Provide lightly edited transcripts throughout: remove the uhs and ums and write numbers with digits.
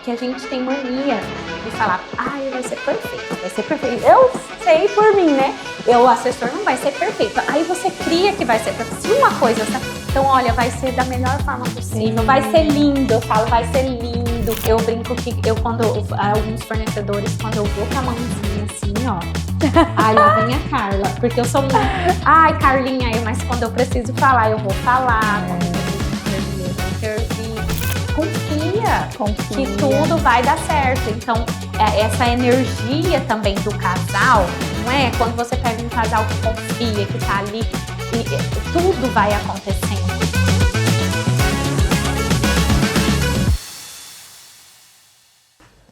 que a gente tem mania de falar, vai ser perfeito, vai ser perfeito. Eu sei por mim, né? O assessor não vai ser perfeito. Aí você cria que vai ser perfeito. Se uma coisa, então olha, vai ser da melhor forma possível, vai ser lindo, eu falo, vai ser lindo. Eu brinco que alguns fornecedores, quando eu vou com a mãozinha assim, ó, lá vem a Carla, porque eu sou muito, Carlinha, mas quando eu preciso falar, eu vou falar, confia que tudo vai dar certo. Então, essa energia também do casal, não é? Quando você pega um casal que confia, que tá ali, e tudo vai acontecendo.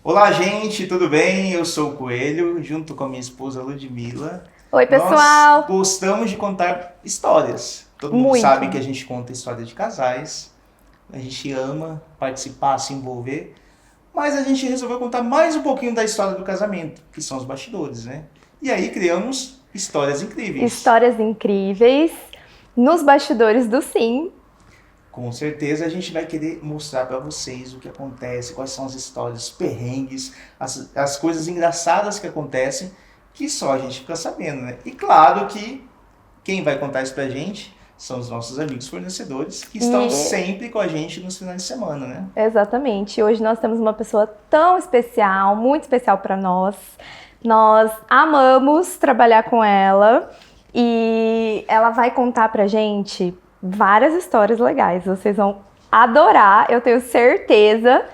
Olá, gente, tudo bem? Eu sou o Coelho, junto com a minha esposa Ludmila. Oi, pessoal! Nós gostamos de contar histórias. Todo mundo sabe que a gente conta história de casais. A gente ama participar, se envolver. Mas a gente resolveu contar mais um pouquinho da história do casamento, que são os bastidores, né? E aí criamos histórias incríveis. Histórias incríveis nos bastidores do Sim. Com certeza a gente vai querer mostrar para vocês o que acontece, quais são as histórias, os perrengues, as coisas engraçadas que acontecem, que só a gente fica sabendo, né? E claro que quem vai contar isso pra gente são os nossos amigos fornecedores, que estão sempre com a gente nos finais de semana, né? Exatamente. Hoje nós temos uma pessoa tão especial, muito especial para nós. Nós amamos trabalhar com ela e ela vai contar pra gente várias histórias legais, vocês vão adorar, eu tenho certeza.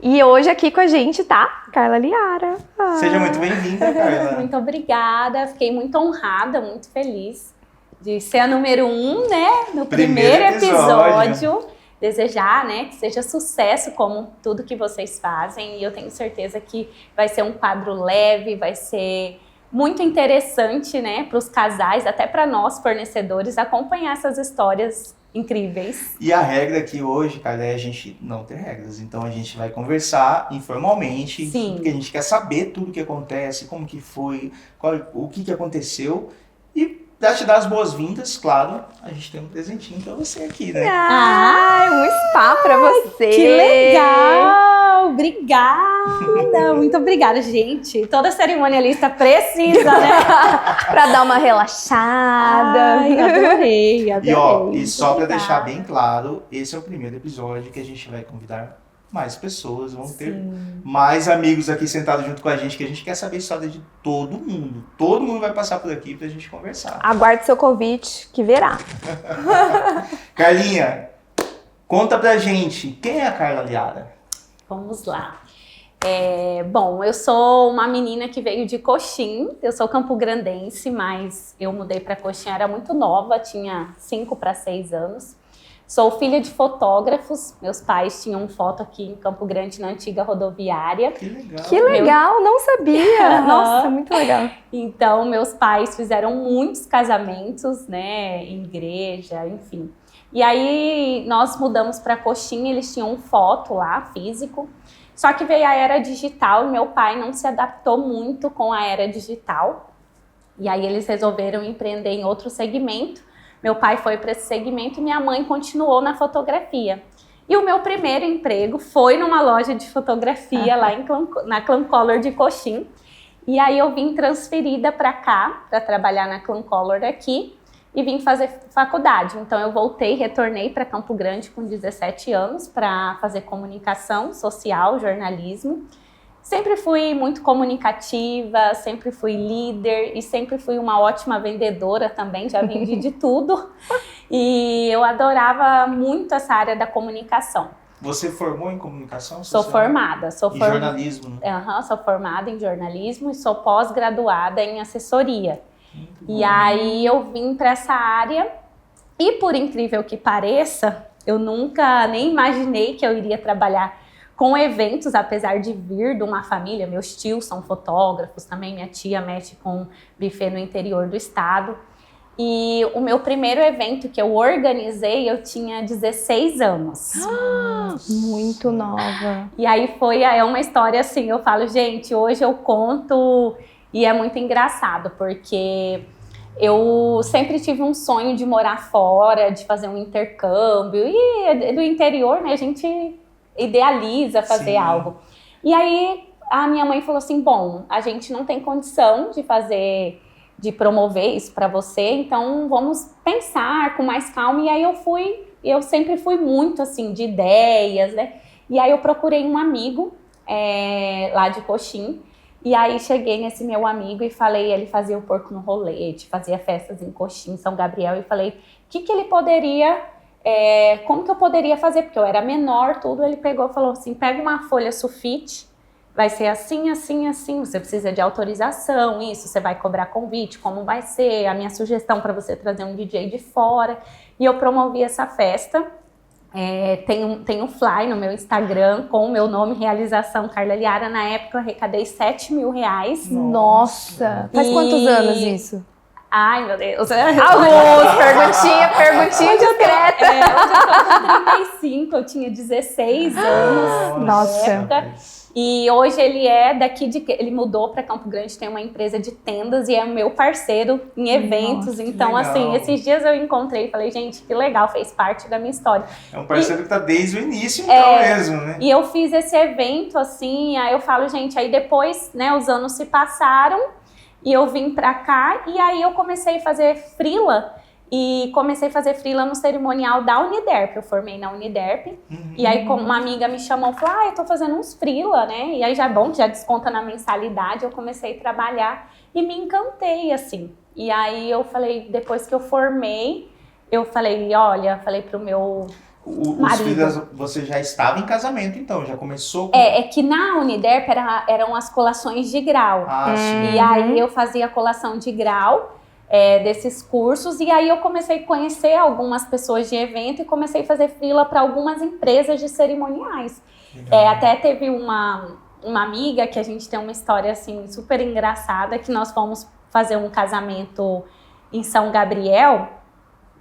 E hoje aqui com a gente tá Carla Liara. Seja muito bem-vinda, Carla. Muito obrigada, fiquei muito honrada, muito feliz de ser a número 1, né, no primeiro episódio. Desejar, né, que seja sucesso como tudo que vocês fazem, e eu tenho certeza que vai ser um quadro leve, vai ser muito interessante, né, para os casais, até para nós fornecedores, acompanhar essas histórias incríveis. E a regra aqui hoje, cara, é a gente não ter regras. Então a gente vai conversar informalmente, porque a gente quer saber tudo o que acontece, como que foi, o que aconteceu. E para te dar as boas-vindas, claro, a gente tem um presentinho para você aqui, né? Um spa para você. Que legal! Obrigada! Muito obrigada, gente. Toda cerimonialista precisa, né? Para dar uma relaxada. Adorei. E só para deixar bem claro, esse é o primeiro episódio que a gente vai convidar mais pessoas, vão ter mais amigos aqui sentados junto com a gente, que a gente quer saber a história de todo mundo. Todo mundo vai passar por aqui pra gente conversar. Aguarde seu convite, que verá. Carlinha, conta pra gente, quem é a Carla Liara? Vamos lá. Bom, eu sou uma menina que veio de Coxim, eu sou campograndense, mas eu mudei para Coxim, era muito nova, tinha 5 para 6 anos. Sou filha de fotógrafos, meus pais tinham foto aqui em Campo Grande, na antiga rodoviária. Que legal! Que legal, não sabia! Nossa, muito legal. Então, meus pais fizeram muitos casamentos, né, em igreja, enfim. E aí, nós mudamos para Coxim, eles tinham foto lá, físico. Só que veio a era digital e meu pai não se adaptou muito com a era digital. E aí, eles resolveram empreender em outro segmento. Meu pai foi para esse segmento e minha mãe continuou na fotografia. E o meu primeiro emprego foi numa loja de fotografia lá na Clan Color de Coxim. E aí eu vim transferida para cá, para trabalhar na Clan Color aqui, e vim fazer faculdade. Então eu retornei para Campo Grande com 17 anos para fazer comunicação social, jornalismo. Sempre fui muito comunicativa, sempre fui líder e sempre fui uma ótima vendedora também, já vendi de tudo. E eu adorava muito essa área da comunicação. Você formou em comunicação social? Sou formada. Jornalismo, né? Sou formada em jornalismo e sou pós-graduada em assessoria. E aí eu vim para essa área e, por incrível que pareça, eu nunca nem imaginei que eu iria trabalhar com eventos, apesar de vir de uma família. Meus tios são fotógrafos também, minha tia mexe com buffet no interior do estado. E o meu primeiro evento que eu organizei, eu tinha 16 anos. Muito nova. E aí é uma história assim, eu falo, gente, hoje eu conto e é muito engraçado, porque eu sempre tive um sonho de morar fora, de fazer um intercâmbio. E do interior, né, a gente idealiza fazer algo. E aí a minha mãe falou assim, bom, a gente não tem condição de promover isso para você, então vamos pensar com mais calma. E aí eu sempre fui muito assim de ideias, né? E aí eu procurei um amigo lá de Coxim. E aí cheguei nesse meu amigo e falei, ele fazia o Porco no Rolete, fazia festas em Coxim, São Gabriel, e falei, que ele poderia, como que eu poderia fazer? Porque eu era menor, tudo. Ele pegou e falou assim, pega uma folha sulfite, vai ser assim, assim, assim, você precisa de autorização, isso, você vai cobrar convite, como vai ser, a minha sugestão para você trazer um DJ de fora. E eu promovi essa festa. Tem um fly no meu Instagram com o meu nome, Realização Carla Liara. Na época eu arrecadei R$7.000. Nossa! Faz quantos anos isso? Ai, meu Deus. Alguns, perguntinha discreta. Hoje eu tô com 35, eu tinha 16 anos. Nossa. E hoje ele mudou para Campo Grande, tem uma empresa de tendas e é meu parceiro em eventos. Nossa, então, assim, esses dias eu encontrei e falei, gente, que legal, fez parte da minha história. É um parceiro que tá desde o início, então, mesmo, né? E eu fiz esse evento, assim, aí eu falo, gente, aí depois, né, os anos se passaram e eu vim pra cá e aí eu comecei a fazer freela. E comecei a fazer freela no cerimonial da Uniderp. Eu formei na Uniderp. E aí, como uma amiga me chamou, falou, eu tô fazendo uns freela, né? E aí já é bom, já desconta na mensalidade. Eu comecei a trabalhar e me encantei, assim. E aí eu falei, depois que eu formei, eu falei, falei pro meu marido. Os freelas, você já estava em casamento, então? Já começou com... É que na Uniderp eram as colações de grau. Sim. E aí eu fazia a colação de grau. Desses cursos, e aí eu comecei a conhecer algumas pessoas de evento e comecei a fazer freela para algumas empresas de cerimoniais. Até teve uma amiga que a gente tem uma história assim super engraçada, que nós fomos fazer um casamento em São Gabriel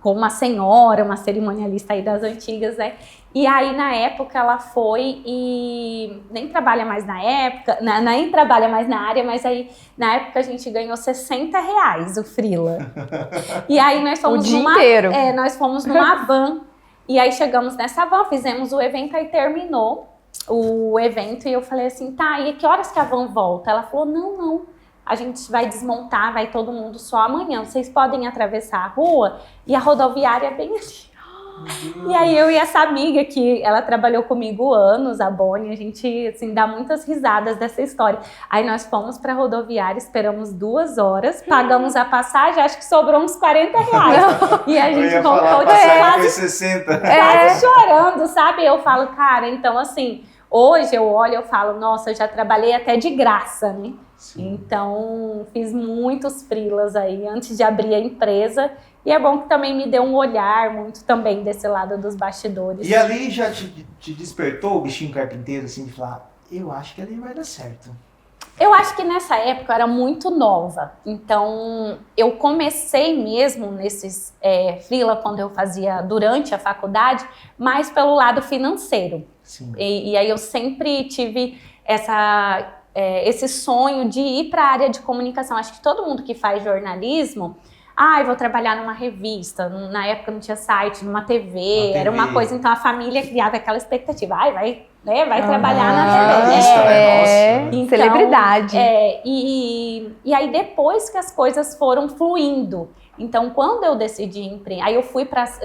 com uma senhora, uma cerimonialista aí das antigas, né? E aí, na época, ela foi e nem trabalha mais na época, nem trabalha mais na área, mas aí, na época, a gente ganhou R$60 o freela. E aí, nós fomos o dia inteiro. Nós fomos numa van. E aí, chegamos nessa van, fizemos o evento, aí terminou o evento. E eu falei assim, tá, e que horas que a van volta? Ela falou, não. A gente vai desmontar, vai todo mundo só amanhã. Vocês podem atravessar a rua e a rodoviária é bem ali. E aí eu e essa amiga que ela trabalhou comigo anos, a Bonnie, a gente assim, dá muitas risadas dessa história. Aí nós fomos pra rodoviária, esperamos 2 horas, pagamos a passagem, acho que sobrou uns R$40. E a gente comprou quase 60. Quase chorando, sabe? Eu falo, cara, então assim, hoje eu olho e eu falo, nossa, eu já trabalhei até de graça, né? Sim. Então, fiz muitos freelas aí antes de abrir a empresa. E é bom que também me deu um olhar muito também desse lado dos bastidores. E ali já te despertou o bichinho carpinteiro, assim, de falar, eu acho que ali vai dar certo? Eu acho que nessa época eu era muito nova. Então, eu comecei mesmo nesses freela quando eu fazia durante a faculdade, mais pelo lado financeiro. Sim. E aí eu sempre tive esse sonho de ir para a área de comunicação. Acho que todo mundo que faz jornalismo, eu vou trabalhar numa revista, na época não tinha site, numa TV, era uma coisa, então a família criava aquela expectativa, vai trabalhar na TV. Então, celebridade. E aí depois que as coisas foram fluindo, então quando eu decidi empreender, aí eu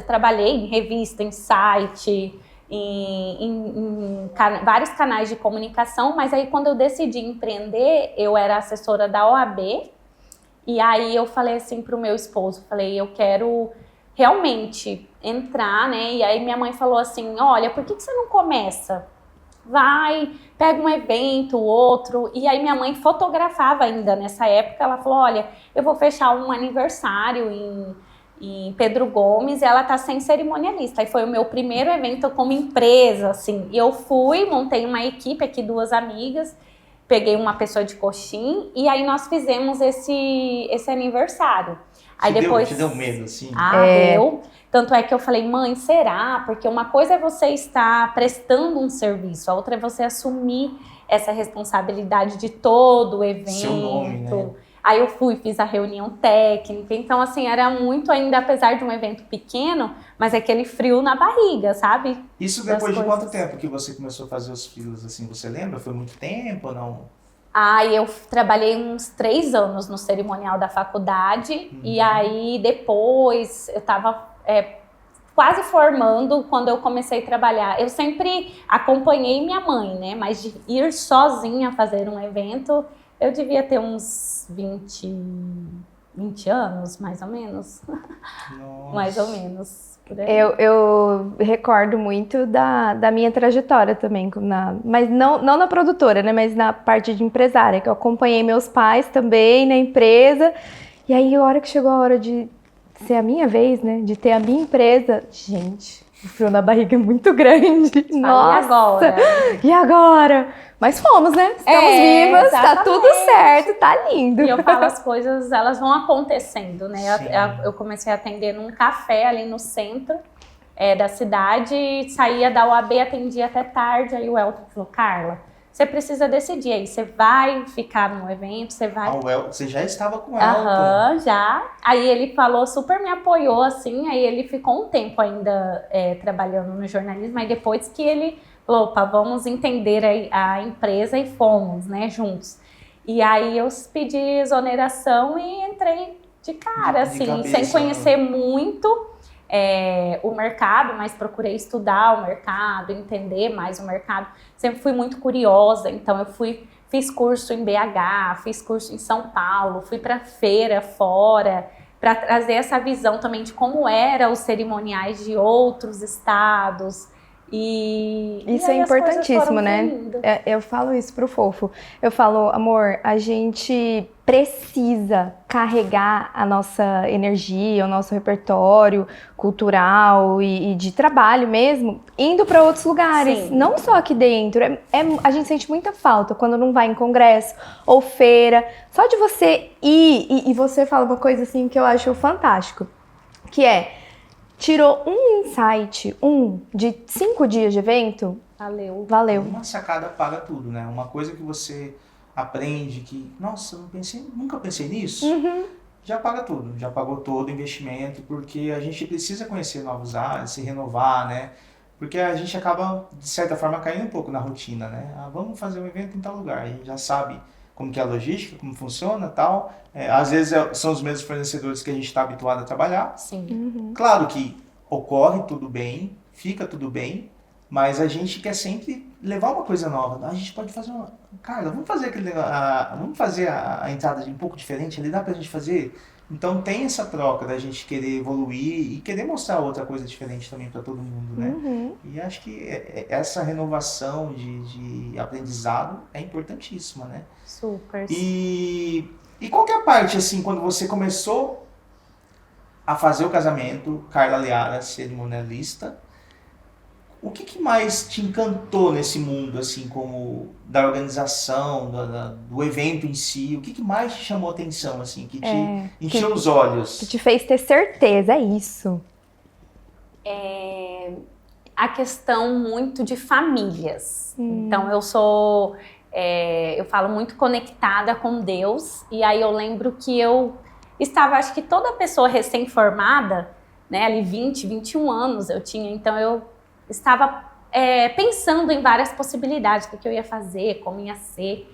trabalhei em revista, em site, em vários canais de comunicação, mas aí quando eu decidi empreender, eu era assessora da OAB, e aí eu falei assim pro meu esposo, eu quero realmente entrar, né? E aí minha mãe falou assim, olha, por que você não começa? Vai, pega um evento, outro. E aí minha mãe fotografava ainda nessa época, ela falou, olha, eu vou fechar um aniversário em Pedro Gomes, e ela tá sem cerimonialista. E foi o meu primeiro evento como empresa, assim. E eu fui, montei uma equipe aqui, 2 amigas, peguei uma pessoa de Coxim, e aí nós fizemos esse aniversário. Aí depois te deu medo, assim? Deu. Tanto é que eu falei, mãe, será? Porque uma coisa é você estar prestando um serviço, a outra é você assumir essa responsabilidade de todo o evento. Seu nome, né? Aí eu fiz a reunião técnica. Então, assim, era muito ainda, apesar de um evento pequeno, mas aquele frio na barriga, sabe? Isso depois de quanto tempo que você começou a fazer os frios, assim, você lembra? Foi muito tempo ou não? Eu trabalhei uns 3 anos no cerimonial da faculdade. E aí, depois, eu tava quase formando quando eu comecei a trabalhar. Eu sempre acompanhei minha mãe, né? Mas de ir sozinha fazer um evento, eu devia ter uns 20 anos, mais ou menos. Nossa. Mais ou menos. Por aí. Eu recordo muito da minha trajetória também, mas não na produtora, né? Mas na parte de empresária, que eu acompanhei meus pais também na empresa. E aí, a hora que chegou a hora de ser a minha vez, né? De ter a minha empresa, gente, o frio na barriga é muito grande. Nossa! E agora? E agora? Mas fomos, né? Estamos vivas, exatamente. Tá tudo certo, tá lindo. E eu falo, as coisas, elas vão acontecendo, né? Sim. Eu comecei a atender num café ali no centro da cidade, saía da UAB, atendia até tarde, aí o Elton falou, Carla, você precisa decidir aí, você vai ficar no evento, você vai... Você já estava com ela. Aham, já. Aí ele falou, super me apoiou, assim, aí ele ficou um tempo ainda trabalhando no jornalismo, aí depois que ele falou, opa, vamos entender a empresa e fomos, né, juntos. E aí eu pedi exoneração e entrei de cara, assim, cabeça, sem conhecer muito o mercado, mas procurei estudar o mercado, entender mais o mercado. Sempre fui muito curiosa, então eu fiz curso em BH, fiz curso em São Paulo, fui para feira fora, para trazer essa visão também de como eram os cerimoniais de outros estados. Isso é importantíssimo, né? Eu falo isso pro Fofo. Eu falo, amor, a gente precisa carregar a nossa energia, o nosso repertório cultural e de trabalho mesmo, indo para outros lugares. Sim. Não só aqui dentro. A gente sente muita falta quando não vai em congresso ou feira. Só de você ir, e você fala uma coisa assim que eu acho fantástico, que tirou um insight, de 5 dias de evento, valeu. Uma sacada paga tudo, né? Uma coisa que você aprende que, nossa, nunca pensei nisso, já paga tudo, já pagou todo o investimento, porque a gente precisa conhecer novos áreas, se renovar, né? Porque a gente acaba, de certa forma, caindo um pouco na rotina, né? Vamos fazer um evento em tal lugar, a gente já sabe como que é a logística, como funciona e tal. Às vezes são os mesmos fornecedores que a gente está habituado a trabalhar. Sim. Claro que ocorre tudo bem, fica tudo bem, mas a gente quer sempre levar uma coisa nova. A gente pode fazer Carla, vamos fazer a entrada um pouco diferente ali, dá pra gente fazer? Então tem essa troca da gente querer evoluir e querer mostrar outra coisa diferente também para todo mundo, né? E acho que essa renovação de aprendizado é importantíssima, né? Super. E qual que é a parte, assim, quando você começou a fazer o casamento, Carla Liara, cerimonialista, o que mais te encantou nesse mundo, assim, como da organização, do evento em si? O que mais te chamou a atenção, assim, que te encheu os olhos? Que te fez ter certeza, é isso. A questão muito de famílias. Então, eu sou... eu falo muito conectada com Deus. E aí eu lembro que eu estava, acho que toda pessoa recém-formada, né, ali 20, 21 anos eu tinha, então eu estava pensando em várias possibilidades, o que eu ia fazer, como ia ser.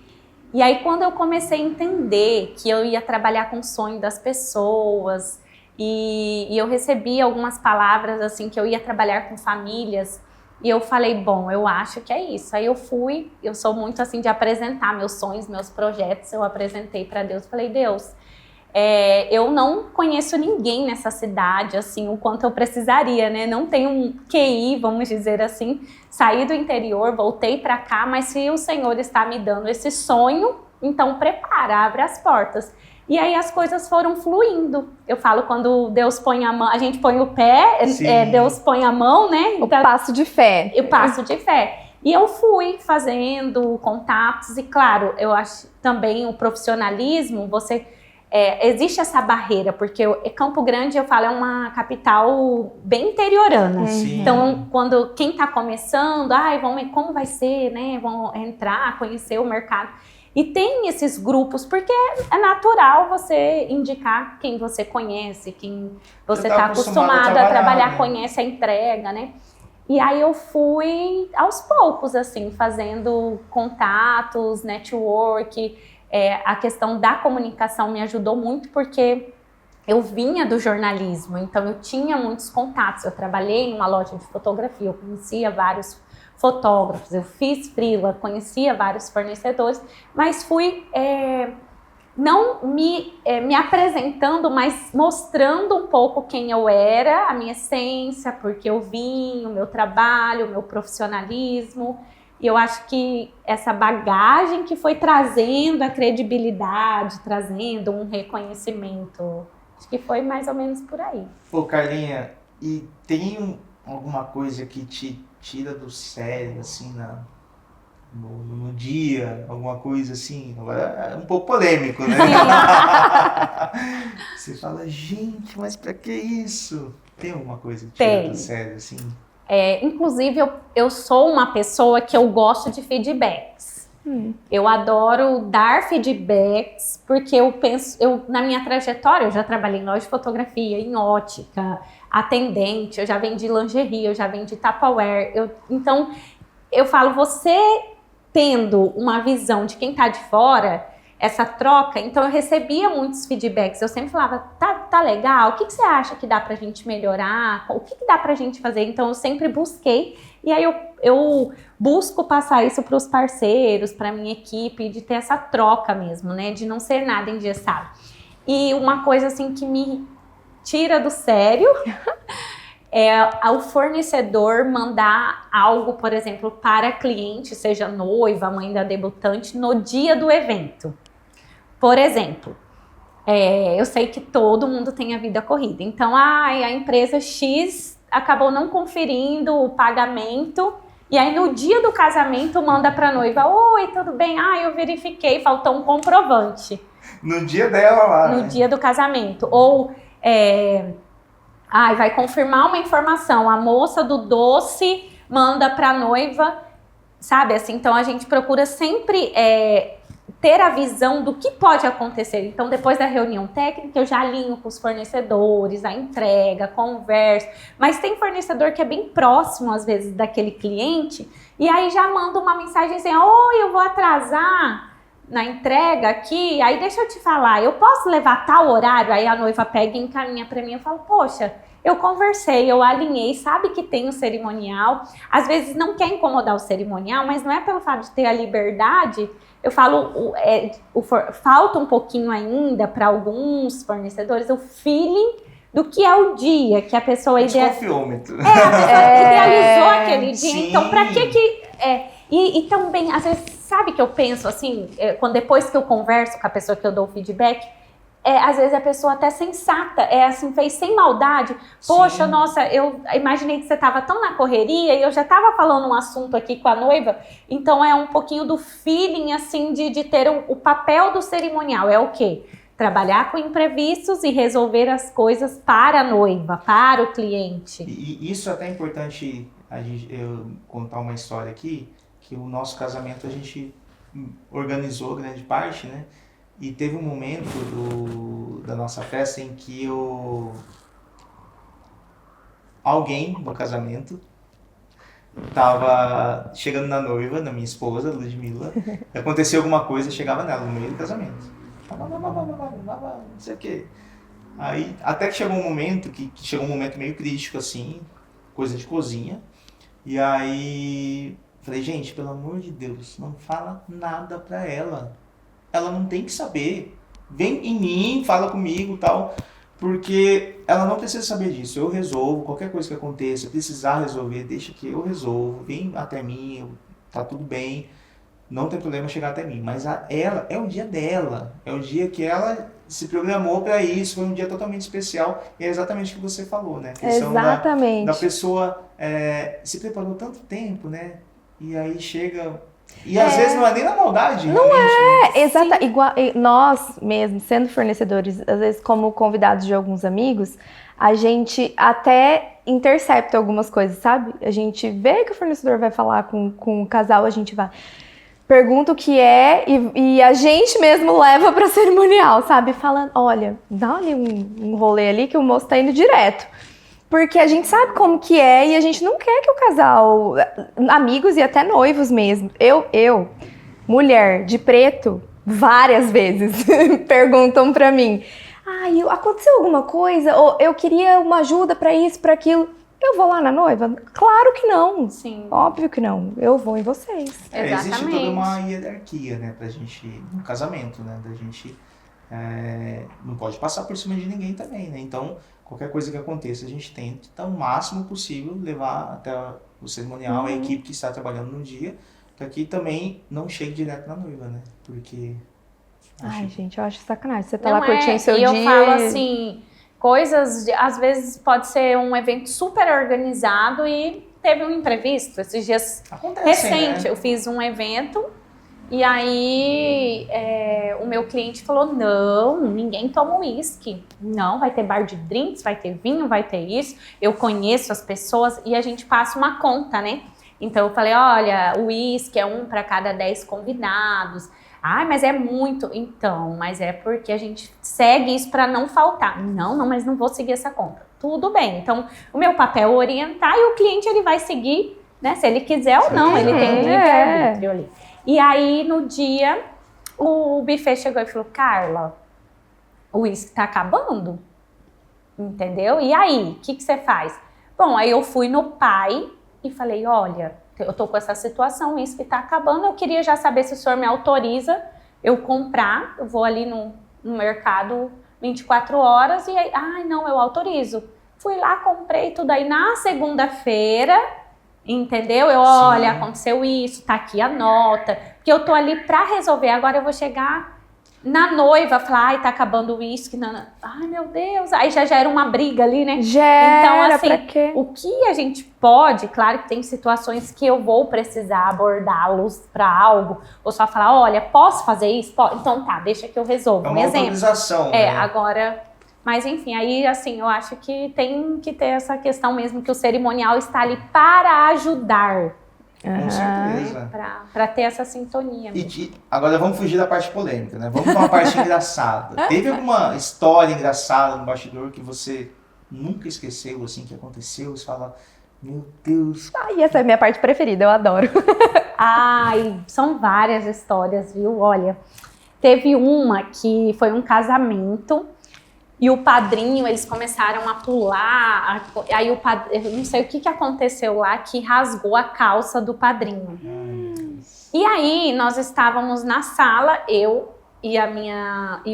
E aí quando eu comecei a entender que eu ia trabalhar com o sonho das pessoas, e eu recebi algumas palavras assim, que eu ia trabalhar com famílias, e eu falei, bom, eu acho que é isso. Aí eu sou muito assim de apresentar meus sonhos, meus projetos, eu apresentei para Deus, falei, Deus, eu não conheço ninguém nessa cidade, assim, o quanto eu precisaria, né? Não tenho um QI, vamos dizer assim, saí do interior, voltei para cá, mas se o Senhor está me dando esse sonho, então prepara, abre as portas. E aí as coisas foram fluindo. Eu falo, quando Deus põe a mão, a gente põe o pé, Deus põe a mão, né? O passo de fé. O passo de fé. E eu fui fazendo contatos, e claro, eu acho também o profissionalismo, você existe essa barreira, porque Campo Grande, eu falo, é uma capital bem interiorana. Sim. Então, quem está começando, vamos ver como vai ser, né? Vão entrar, conhecer o mercado. E tem esses grupos, porque é natural você indicar quem você conhece, quem você está acostumado a trabalhar, né? Conhece a entrega, né? E aí eu fui aos poucos, assim, fazendo contatos, network. A questão da comunicação me ajudou muito, porque eu vinha do jornalismo, então eu tinha muitos contatos. Eu trabalhei em uma loja de fotografia, eu conhecia vários fotógrafos, eu fiz freela, conhecia vários fornecedores, mas fui não me apresentando, mas mostrando um pouco quem eu era, a minha essência, porque eu vim, o meu trabalho, o meu profissionalismo. E eu acho que essa bagagem que foi trazendo a credibilidade, trazendo um reconhecimento, acho que foi mais ou menos por aí. Pô, Carlinha, e tem alguma coisa que te tira do sério, assim, no dia, alguma coisa assim? Agora é um pouco polêmico, né? Você fala, gente, mas pra que isso? Tem alguma coisa que tira do sério, assim? Inclusive, eu sou uma pessoa que eu gosto de feedbacks. Eu adoro dar feedbacks, porque eu penso, na minha trajetória, eu já trabalhei em loja de fotografia, em ótica, atendente, eu já vendi lingerie, eu já vendi Tupperware. Então, eu falo, você tendo uma visão de quem tá de fora, essa troca, então eu recebia muitos feedbacks, eu sempre falava, tá legal, o que você acha que dá pra gente melhorar, o que dá pra gente fazer, então eu sempre busquei, e aí eu busco passar isso pros parceiros, pra minha equipe, de ter essa troca mesmo, né, de não ser nada engessado. E uma coisa assim que me tira do sério é o fornecedor mandar algo, por exemplo, para cliente, seja noiva, mãe da debutante, no dia do evento. Por exemplo, eu sei que todo mundo tem a vida corrida. Então, a empresa X acabou não conferindo o pagamento. E aí, no dia do casamento, manda para a noiva. Oi, tudo bem? Eu verifiquei, faltou um comprovante. No dia dela lá. No dia do casamento. Ou, vai confirmar uma informação. A moça do doce manda para a noiva. Sabe, assim, então a gente procura sempre ter a visão do que pode acontecer. Então, depois da reunião técnica, eu já alinho com os fornecedores, a entrega, converso. Mas tem fornecedor que é bem próximo, às vezes, daquele cliente, e aí já manda uma mensagem assim, oi, eu vou atrasar na entrega aqui, aí deixa eu te falar, eu posso levar tal horário? Aí a noiva pega e encaminha para mim, eu falo, poxa, eu conversei, eu alinhei, sabe que tem o cerimonial, às vezes não quer incomodar o cerimonial, mas não é pelo fato de ter a liberdade. Eu falo, falta um pouquinho ainda para alguns fornecedores o feeling do que é o dia que a pessoa desconfiômetro. Idealizou aquele dia. Sim. Então, para que e também, às vezes, sabe que eu penso assim, depois que eu converso com a pessoa que eu dou o feedback, às vezes a pessoa até sensata, assim, fez sem maldade. Poxa, sim, nossa, eu imaginei que você estava tão na correria e eu já estava falando um assunto aqui com a noiva. Então é um pouquinho do feeling, assim, de ter o papel do cerimonial. É o quê? Trabalhar com imprevistos e resolver as coisas para a noiva, para o cliente. E isso é até importante eu contar uma história aqui, que o nosso casamento a gente organizou grande parte, né? E teve um momento da nossa festa em que alguém no casamento tava chegando na noiva, na minha esposa, Ludmilla, e aconteceu alguma coisa, chegava nela no meio do casamento. Não sei o quê. Aí, até que chegou um momento, chegou um momento meio crítico, assim, coisa de cozinha, e aí falei, gente, pelo amor de Deus, não fala nada pra ela. Ela não tem que saber. Vem em mim, fala comigo e tal. Porque ela não precisa saber disso. Eu resolvo. Qualquer coisa que aconteça, precisar resolver, deixa que eu resolvo. Vem até mim, tá tudo bem. Não tem problema chegar até mim. Mas ela, é o dia dela. É o dia que ela se programou para isso. Foi um dia totalmente especial. E é exatamente o que você falou, né? A questão exatamente. Da pessoa se preparou tanto tempo, né? E aí chega E às vezes não é nem na maldade, não realmente, né? Exata, igual nós mesmos, sendo fornecedores, às vezes como convidados de alguns amigos, a gente até intercepta algumas coisas, sabe? A gente vê que o fornecedor vai falar com o casal, a gente vai, pergunta o que é e a gente mesmo leva pra cerimonial, sabe? Falando, olha, dá ali um rolê ali que o moço tá indo direto. Porque a gente sabe como que é e a gente não quer que o casal, amigos e até noivos mesmo, eu, mulher de preto, várias vezes perguntam pra mim, aconteceu alguma coisa? Ou eu queria uma ajuda pra isso, pra aquilo. Eu vou lá na noiva? Claro que não. Sim. Óbvio que não. Eu vou em vocês. Existe toda uma hierarquia, né, pra gente, no casamento, né, da gente não pode passar por cima de ninguém também, né, então qualquer coisa que aconteça, a gente tenta o máximo possível levar até o cerimonial, a equipe que está trabalhando no dia, para que também não chegue direto na noiva, né, porque... Gente, eu acho sacanagem. Você tá Não lá curtindo seu dia eu falo assim, coisas, às vezes pode ser um evento super organizado e teve um imprevisto. Esses dias recente, né? Eu fiz um evento e aí o meu cliente falou, não, ninguém toma uísque. Não, vai ter bar de drinks, vai ter vinho, vai ter isso. Eu conheço as pessoas e a gente passa uma conta, né? Então eu falei, olha, o uísque é 1 para cada 10 convidados. Mas é muito. Então, mas é porque a gente segue isso para não faltar. Não, mas não vou seguir essa conta. Tudo bem. Então, o meu papel é orientar e o cliente ele vai seguir, né? Se ele quiser ou não, ele tem livre-arbítrio ali. E aí, no dia, o buffet chegou e falou, Carla, o uísque tá acabando? Entendeu? E aí, o que você faz? Bom, aí eu fui no pai e falei, olha... Eu tô com essa situação, isso que tá acabando, eu queria já saber se o senhor me autoriza eu comprar, eu vou ali no mercado 24 horas e aí, não, eu autorizo. Fui lá, comprei tudo aí na segunda-feira, entendeu? Olha, aconteceu isso, tá aqui a nota, porque eu tô ali pra resolver, agora eu vou chegar na noiva, falar, tá acabando o uísque, meu Deus, aí já era uma briga ali, né? Então, assim, pra quê? O que a gente pode, claro que tem situações que eu vou precisar abordá-los pra algo, ou só falar, olha, posso fazer isso? Então tá, deixa que eu resolvo. É uma autorização, né? Agora, mas enfim, aí assim, eu acho que tem que ter essa questão mesmo, que o cerimonial está ali para ajudar. Com certeza. Pra ter essa sintonia. Agora vamos fugir da parte polêmica, né? Vamos para uma parte engraçada. Teve alguma história engraçada no bastidor que você nunca esqueceu, assim, que aconteceu? Você fala, meu Deus. Essa é a minha parte preferida, eu adoro. São várias histórias, viu? Olha, teve uma que foi um casamento. E o padrinho, eles começaram a pular, aí o padrinho, eu não sei o que aconteceu lá, que rasgou a calça do padrinho. E aí, nós estávamos na sala, eu e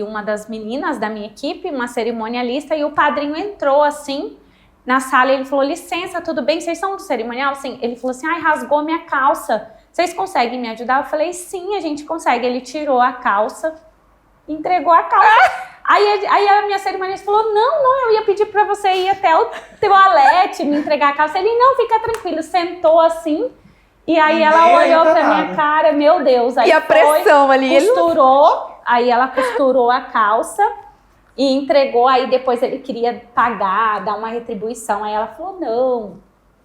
uma das meninas da minha equipe, uma cerimonialista, e o padrinho entrou assim, na sala, e ele falou, licença, tudo bem? Vocês são do cerimonial? Sim. Ele falou assim, rasgou minha calça, vocês conseguem me ajudar? Eu falei, sim, a gente consegue. Ele tirou a calça, entregou a calça. Aí a minha cerimonialista falou, não, eu ia pedir pra você ir até o toalete, me entregar a calça. Ele, não, fica tranquilo, sentou assim, e aí ela olhou pra minha cara, meu Deus. Aí e a pressão ali. Costurou, aí ela costurou a calça e entregou, aí depois ele queria pagar, dar uma retribuição. Aí ela falou, não,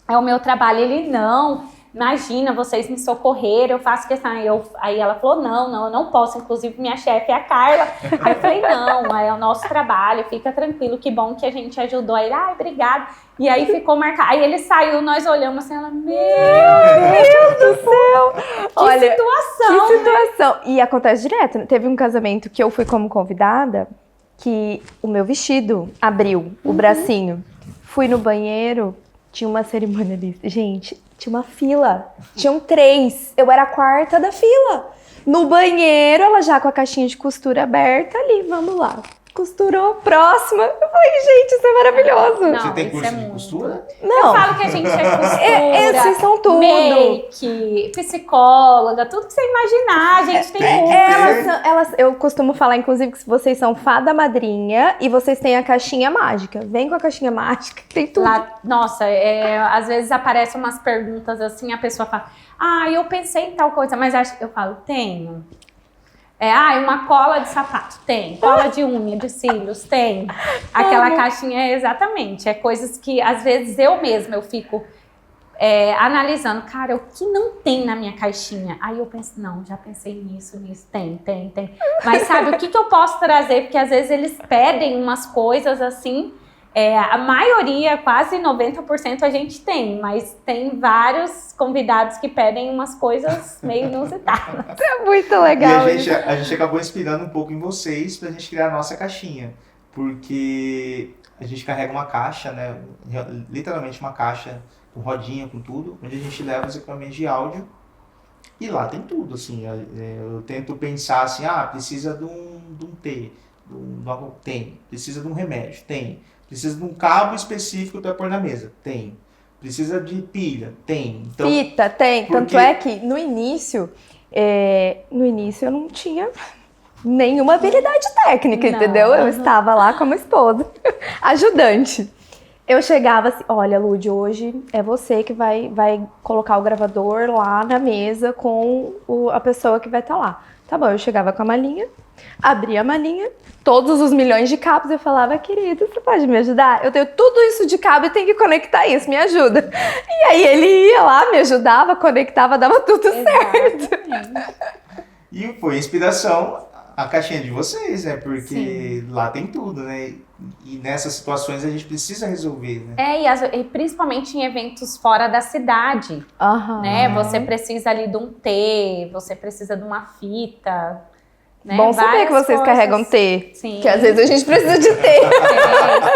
é o meu trabalho. Ele, não, imagina, vocês me socorreram, eu faço questão. Aí ela falou, não, eu não posso, inclusive minha chefe é a Carla. Aí eu falei, não, é o nosso trabalho, fica tranquilo, que bom que a gente ajudou. Aí ele, obrigada. E aí ficou marcado. Aí ele saiu, nós olhamos assim, ela, meu Deus do céu, que situação. Que situação. E acontece direto, teve um casamento que eu fui como convidada, que o meu vestido abriu o bracinho. Fui no banheiro, tinha uma cerimonialista. Gente, tinha uma fila. Tinham 3. Eu era a 4ª da fila. No banheiro, ela já com a caixinha de costura aberta ali. Vamos lá. Costurou, próxima. Eu falei, gente, isso é maravilhoso. Não, você tem curso de costura? Não. Eu falo que a gente é costura, Esses são tudo. make, psicóloga, tudo que você imaginar, a gente tem curso. Eu costumo falar, inclusive, que vocês são fada madrinha e vocês têm a caixinha mágica. Vem com a caixinha mágica, tem tudo. Nossa, às vezes aparecem umas perguntas assim, a pessoa fala, Eu pensei em tal coisa, mas eu falo, tenho. Uma cola de sapato, tem. Cola de unha, de cílios, tem. Aquela caixinha, exatamente. É coisas que, às vezes, eu fico analisando. Cara, o que não tem na minha caixinha? Aí eu penso, não, já pensei nisso. Tem. Mas sabe, o que eu posso trazer? Porque, às vezes, eles pedem umas coisas assim. A maioria, quase 90% a gente tem, mas tem vários convidados que pedem umas coisas meio inusitadas. É muito legal. E a gente acabou inspirando um pouco em vocês pra gente criar a nossa caixinha, porque a gente carrega uma caixa, né, literalmente uma caixa com rodinha, com tudo, onde a gente leva os equipamentos de áudio e lá tem tudo, assim, eu tento pensar assim, precisa de um T, tem, precisa de um remédio, tem. Precisa de um cabo específico para pôr na mesa? Tem. Precisa de pilha? Tem. Então, fita, tem. Tanto é que no início eu não tinha nenhuma habilidade técnica, entendeu? Eu estava lá como esposa, ajudante. Eu chegava assim, olha, Lud, hoje é você que vai colocar o gravador lá na mesa com a pessoa que vai estar lá. Tá bom, eu chegava com a malinha, abria a malinha, todos os milhões de cabos, eu falava, querido, você pode me ajudar? Eu tenho tudo isso de cabo e tenho que conectar isso, me ajuda. E aí ele ia lá, me ajudava, conectava, dava tudo certo. E foi inspiração a caixinha de vocês, né? Porque Sim. lá tem tudo, né? E nessas situações a gente precisa resolver, né? E principalmente em eventos fora da cidade, né? Você precisa ali de um T, você precisa de uma fita, né? Bom saber que vocês carregam T, Sim. que às vezes a gente precisa de T.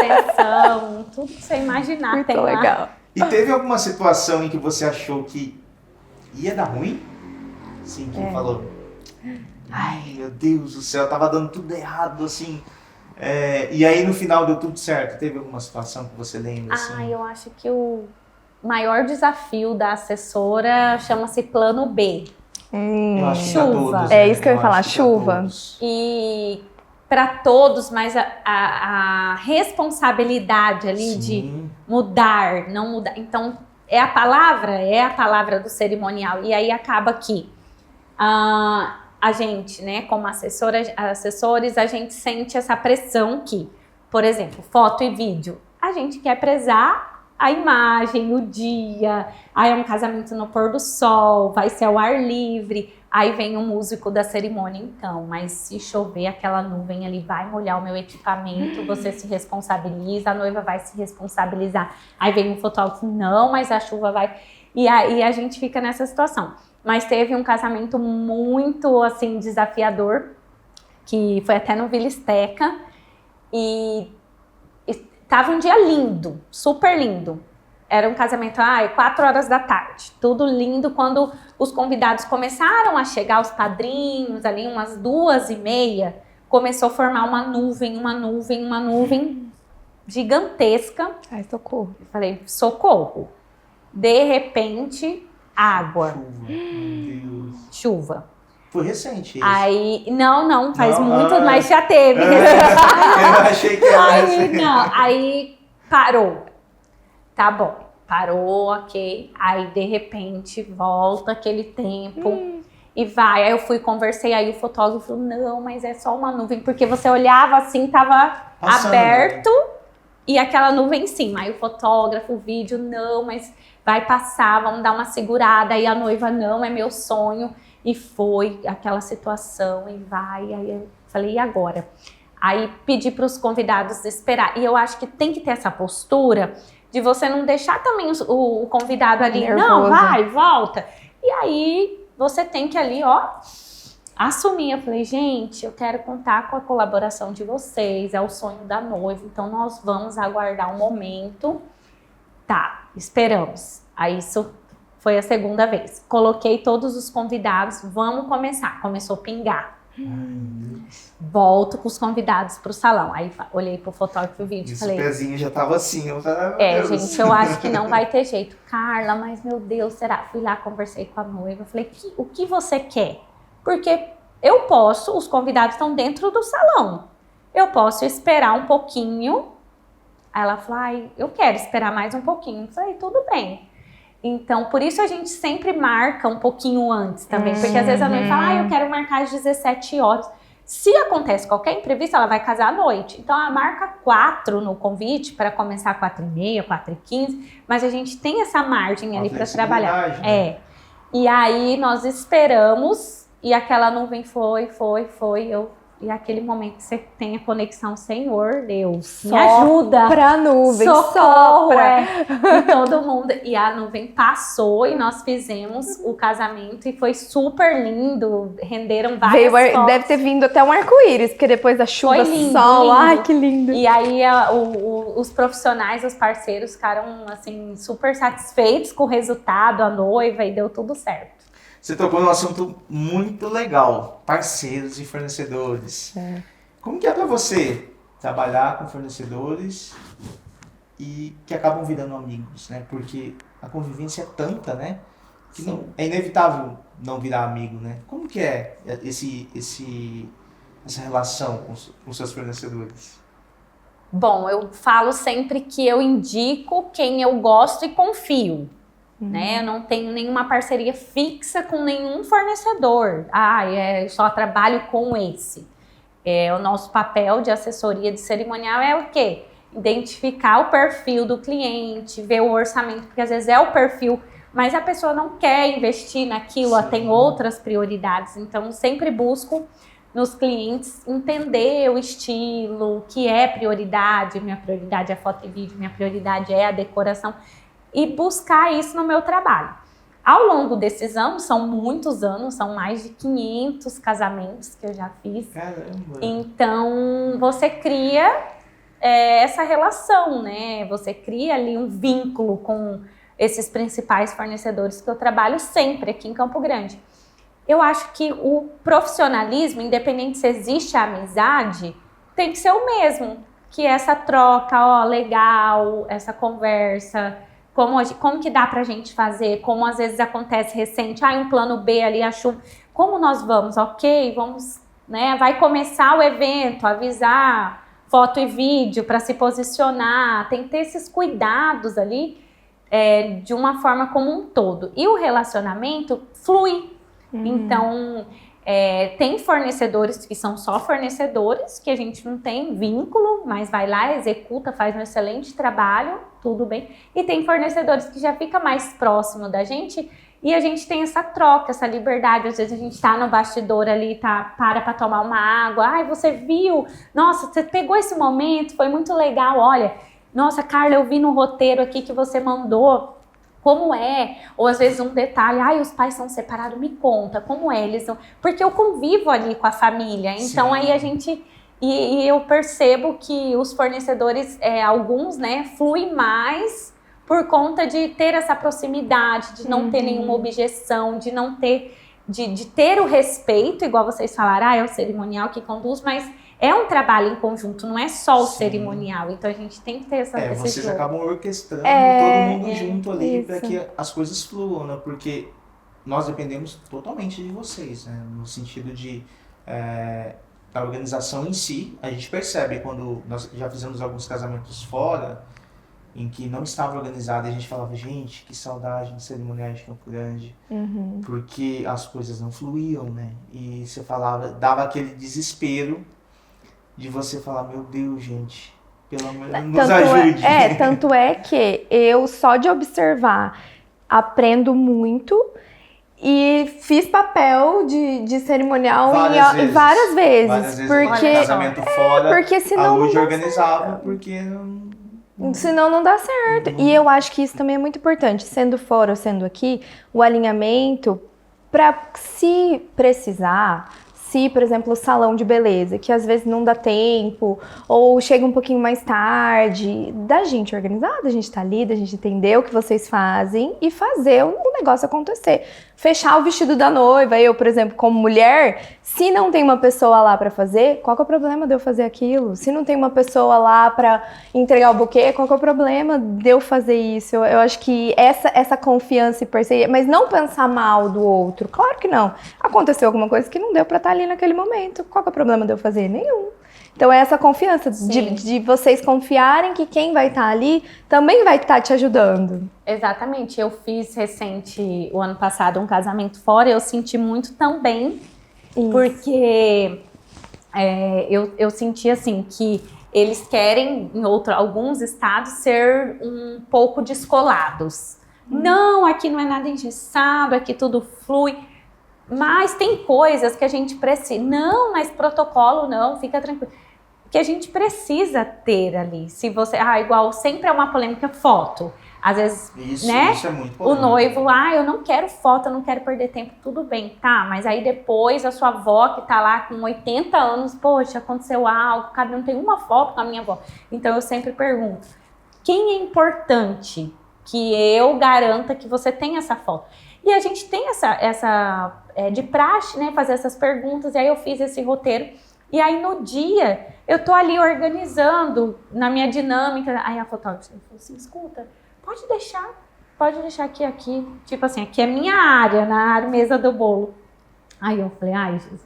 Extensão, tudo que você imaginar Muito tem lá. legal. E teve alguma situação em que você achou que ia dar ruim? Assim, que falou, ai meu Deus do céu, tava dando tudo errado, assim. E aí no final deu tudo certo. Teve alguma situação que você lembra? Assim? Eu acho que o maior desafio da assessora chama-se plano B. Eu acho que Chuva. pra todos, É isso que eu ia falar, acho que chuva. todos. E para todos, mas a responsabilidade ali Sim. de mudar, não mudar. Então, é a palavra do cerimonial. E aí acaba que a gente, né, como assessores, a gente sente essa pressão que, por exemplo, foto e vídeo, a gente quer prezar a imagem, o dia, aí é um casamento no pôr do sol, vai ser ao ar livre, aí vem o músico da cerimônia, então, mas se chover aquela nuvem ali vai molhar o meu equipamento, você se responsabiliza, a noiva vai se responsabilizar, aí vem um fotógrafo, não, mas a chuva vai, e aí a gente fica nessa situação. Mas teve um casamento muito, assim, desafiador, que foi até no Vila Esteca, e tava um dia lindo, super lindo. Era um casamento, 4 horas da tarde, tudo lindo. Quando os convidados começaram a chegar, os padrinhos, ali umas 2h30, começou a formar uma nuvem gigantesca. Ai, socorro. Eu falei, socorro. De repente, água. Chuva, meu Deus. Chuva. Foi recente isso. Aí, não, faz Não, muito, mas já teve. Eu achei que era recente. Aí parou. Tá bom, parou, ok. Aí, de repente, volta aquele tempo e vai. Aí eu fui, conversei, aí o fotógrafo falou, não, mas é só uma nuvem. Porque você olhava assim, tava Passando. aberto e aquela nuvem em cima. Aí o fotógrafo, o vídeo, não, mas vai passar, vamos dar uma segurada. Aí a noiva, não, é meu sonho. E foi aquela situação e vai. Aí eu falei, e agora? Aí pedi para os convidados esperar. E eu acho que tem que ter essa postura de você não deixar também o convidado ali, nervoso. Não, vai, volta. E aí você tem que ali, assumir. Eu falei, gente, eu quero contar com a colaboração de vocês, é o sonho da noiva, então nós vamos aguardar um momento. Tá, esperamos. Aí isso foi a segunda vez. Coloquei todos os convidados, vamos começar. Começou a pingar. Volto com os convidados pro salão. Aí olhei pro fotógrafo e vídeo e falei... O pezinho já tava assim. Eu falei, gente, eu acho que não vai ter jeito. Carla, mas meu Deus, será? Fui lá, conversei com a noiva. Falei, o que você quer? Porque eu posso, os convidados estão dentro do salão. Eu posso esperar um pouquinho. Aí ela falou, eu quero esperar mais um pouquinho. Eu falei, tudo bem. Então, por isso a gente sempre marca um pouquinho antes também. Porque às vezes a noiva fala, eu quero marcar às 17 horas. Se acontece qualquer imprevisto, ela vai casar à noite. Então, ela marca 4 no convite para começar 4h30, 4h15. Mas a gente tem essa margem ali para trabalhar. Né? E aí, nós esperamos e aquela nuvem foi. E aquele momento que você tem a conexão, Senhor Deus, me ajuda. Pra nuvem, socorro, e todo mundo. E a nuvem passou e nós fizemos o casamento e foi super lindo. Renderam várias fotos. Deve ter vindo até um arco-íris, porque depois da chuva, lindo, sol, lindo. Ai, que lindo. E aí os profissionais, os parceiros ficaram assim super satisfeitos com o resultado, a noiva, e deu tudo certo. Você tocou num assunto muito legal, parceiros e fornecedores. Como que é para você trabalhar com fornecedores e que acabam virando amigos, né? Porque a convivência é tanta, né? Que não, é inevitável não virar amigo, né? Como que é essa relação com seus fornecedores? Bom, eu falo sempre que eu indico quem eu gosto e confio. Né? Eu não tenho nenhuma parceria fixa com nenhum fornecedor. Eu só trabalho com esse. O nosso papel de assessoria de cerimonial é o quê? Identificar o perfil do cliente, ver o orçamento, porque às vezes é o perfil, mas a pessoa não quer investir naquilo, ela tem outras prioridades. Então, sempre busco nos clientes entender o estilo, o que é prioridade. Minha prioridade é foto e vídeo, minha prioridade é a decoração. E buscar isso no meu trabalho. Ao longo desses anos, são muitos anos, são mais de 500 casamentos que eu já fiz. Caramba! Então, você cria essa relação, né? Você cria ali um vínculo com esses principais fornecedores que eu trabalho sempre aqui em Campo Grande. Eu acho que o profissionalismo, independente se existe a amizade, tem que ser o mesmo. Que essa troca, legal, essa conversa... Como que dá pra gente fazer? Como às vezes acontece recente, um plano B ali, a chuva. Como nós vamos? Ok, vamos, né? Vai começar o evento, avisar foto e vídeo para se posicionar. Tem que ter esses cuidados ali de uma forma como um todo. E o relacionamento flui. Então, tem fornecedores que são só fornecedores, que a gente não tem vínculo, mas vai lá, executa, faz um excelente trabalho, tudo bem. E tem fornecedores que já fica mais próximo da gente e a gente tem essa troca, essa liberdade. Às vezes a gente tá no bastidor ali, para tomar uma água. Você viu? Nossa, você pegou esse momento, foi muito legal. Olha, nossa, Carla, eu vi no roteiro aqui que você mandou. Como é? Ou às vezes um detalhe, os pais são separados, me conta, como é? Eles são... Porque eu convivo ali com a família, então aí a gente... E eu percebo que os fornecedores, alguns, né, fluem mais por conta de ter essa proximidade, de não ter nenhuma objeção, de não ter... De ter o respeito, igual vocês falaram, é o cerimonial que conduz, mas... É um trabalho em conjunto, não é só o cerimonial. Então a gente tem que ter esse vocês jogo. acabam orquestrando todo mundo junto ali para que as coisas fluam, né? Porque nós dependemos totalmente de vocês, né? No sentido de da organização em si. A gente percebe quando nós já fizemos alguns casamentos fora, em que não estava organizado, e a gente falava, gente, que saudade de cerimoniais de Campo Grande, porque as coisas não fluíam, né? E você falava, dava aquele desespero de você falar, meu Deus, gente, pelo menos nos ajude. Tanto é que eu, só de observar, aprendo muito e fiz papel de cerimonial várias vezes. Várias vezes porque casamento fora, porque senão a Luz organizava, porque... Senão não dá certo. E eu acho que isso também é muito importante, sendo fora ou sendo aqui, o alinhamento, para se precisar... Se, por exemplo, o salão de beleza, que às vezes não dá tempo, ou chega um pouquinho mais tarde, da gente organizada, a gente tá ali, da gente entender o que vocês fazem e fazer o negócio acontecer. Fechar o vestido da noiva, eu, por exemplo, como mulher, se não tem uma pessoa lá pra fazer, qual que é o problema de eu fazer aquilo? Se não tem uma pessoa lá pra entregar o buquê, qual que é o problema de eu fazer isso? Eu acho que essa confiança e parceria, mas não pensar mal do outro, claro que não. Aconteceu alguma coisa que não deu pra estar ali naquele momento, qual que é o problema de eu fazer? Nenhum. Então é essa confiança Sim. de vocês confiarem que quem vai estar ali também vai estar te ajudando. Exatamente. Eu fiz o ano passado, um casamento fora. Eu senti muito também, Isso. porque eu senti assim que eles querem, alguns estados, ser um pouco descolados. Não, aqui não é nada engessado, aqui tudo flui. Mas tem coisas que a gente precisa. Não, mas protocolo não, fica tranquilo. Que a gente precisa ter ali. Se você. Igual sempre é uma polêmica foto. Às vezes, Isso, né? isso é muito O polêmico. noivo, eu não quero foto, eu não quero perder tempo, tudo bem, tá? Mas aí depois a sua avó que tá lá com 80 anos, poxa, aconteceu algo, cada um tem uma foto com a minha avó. Então eu sempre pergunto, quem é importante que eu garanta que você tenha essa foto? E a gente tem essa de praxe, né, fazer essas perguntas, e aí eu fiz esse roteiro, e aí no dia eu tô ali organizando na minha dinâmica, aí a fotógrafa falou assim, escuta, pode deixar aqui, tipo assim, aqui é minha área, na mesa do bolo. Aí eu falei, ai, Jesus.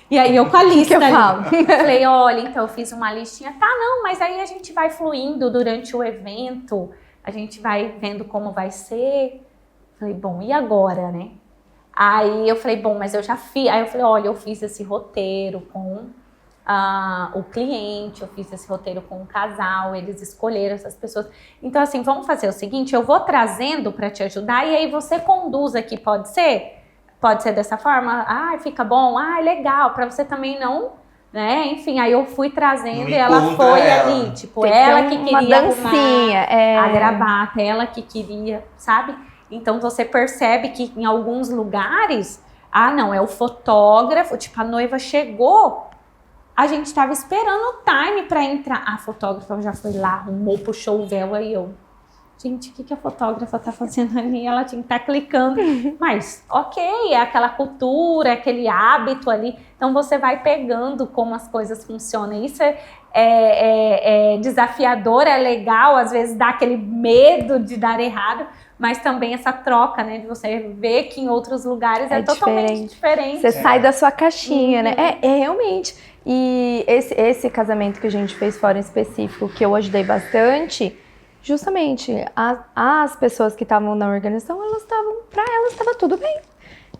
E aí eu com a lista que eu falo? Falei, olha, então eu fiz uma listinha. Tá, não, mas aí a gente vai fluindo durante o evento, a gente vai vendo como vai ser. Falei, bom, e agora, né? Aí eu falei, bom, mas eu já fiz. Aí eu falei, olha, eu fiz esse roteiro com o cliente, eu fiz esse roteiro com o casal, eles escolheram essas pessoas. Então, assim, vamos fazer o seguinte, eu vou trazendo para te ajudar e aí você conduz aqui, pode ser? Pode ser dessa forma? Fica bom, legal, para você também não, né? Enfim, aí eu fui trazendo e ela foi ali, tipo, tem ela que uma queria dancinha, a gravata, ela que queria, sabe? Então você percebe que em alguns lugares, não, é o fotógrafo, tipo, a noiva chegou, a gente estava esperando o time para entrar. A fotógrafa já foi lá, arrumou, puxou o véu, aí eu... Gente, o que a fotógrafa tá fazendo ali? Ela tinha que estar clicando. Mas, ok, é aquela cultura, é aquele hábito ali. Então, você vai pegando como as coisas funcionam. Isso é desafiador, é legal. Às vezes dá aquele medo de dar errado. Mas também essa troca, né? De você ver que em outros lugares é totalmente diferente. Você sai da sua caixinha, né? É realmente. E esse casamento que a gente fez fora em específico, que eu ajudei bastante... Justamente, as pessoas que estavam na organização, para elas estava tudo bem.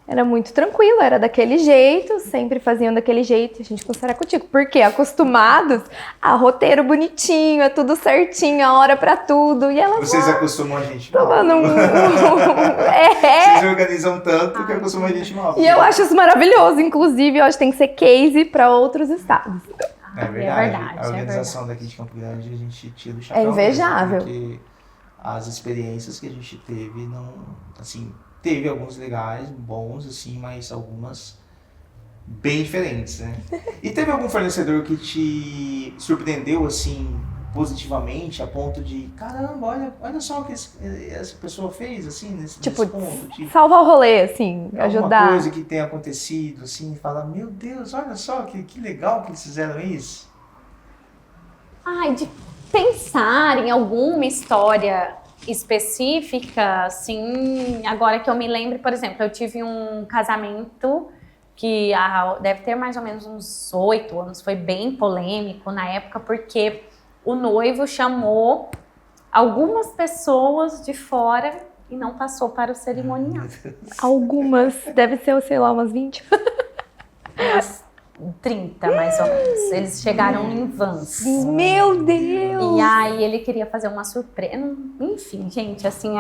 Era muito tranquilo, era daquele jeito, sempre faziam daquele jeito. A gente considera contigo, porque acostumados a roteiro bonitinho, é tudo certinho, a hora para tudo. E elas Vocês acostumam a gente mal. Vocês organizam tanto que acostumam a gente mal. E eu acho isso maravilhoso, inclusive, eu acho que tem que ser case para outros estados. É verdade. A organização daqui de Campo Grande, a gente tira o chapéu. É invejável. Porque as experiências que a gente teve, teve alguns legais, bons, assim, mas algumas bem diferentes, né? E teve algum fornecedor que te surpreendeu, assim, positivamente, a ponto de, caramba, olha só o que essa pessoa fez, assim, nesse ponto. Tipo, salvar o rolê, assim, ajudar. Alguma coisa que tenha acontecido, assim, fala, meu Deus, olha só, que legal que eles fizeram isso. De pensar em alguma história específica, assim, agora que eu me lembro, por exemplo, eu tive um casamento que deve ter mais ou menos uns 8 anos, foi bem polêmico na época, porque o noivo chamou algumas pessoas de fora e não passou para o cerimonial. Algumas, deve ser, sei lá, umas 20. Umas 30, mais ou menos. Eles chegaram em vans. Meu Deus! E aí ele queria fazer uma surpresa. Enfim, gente, assim,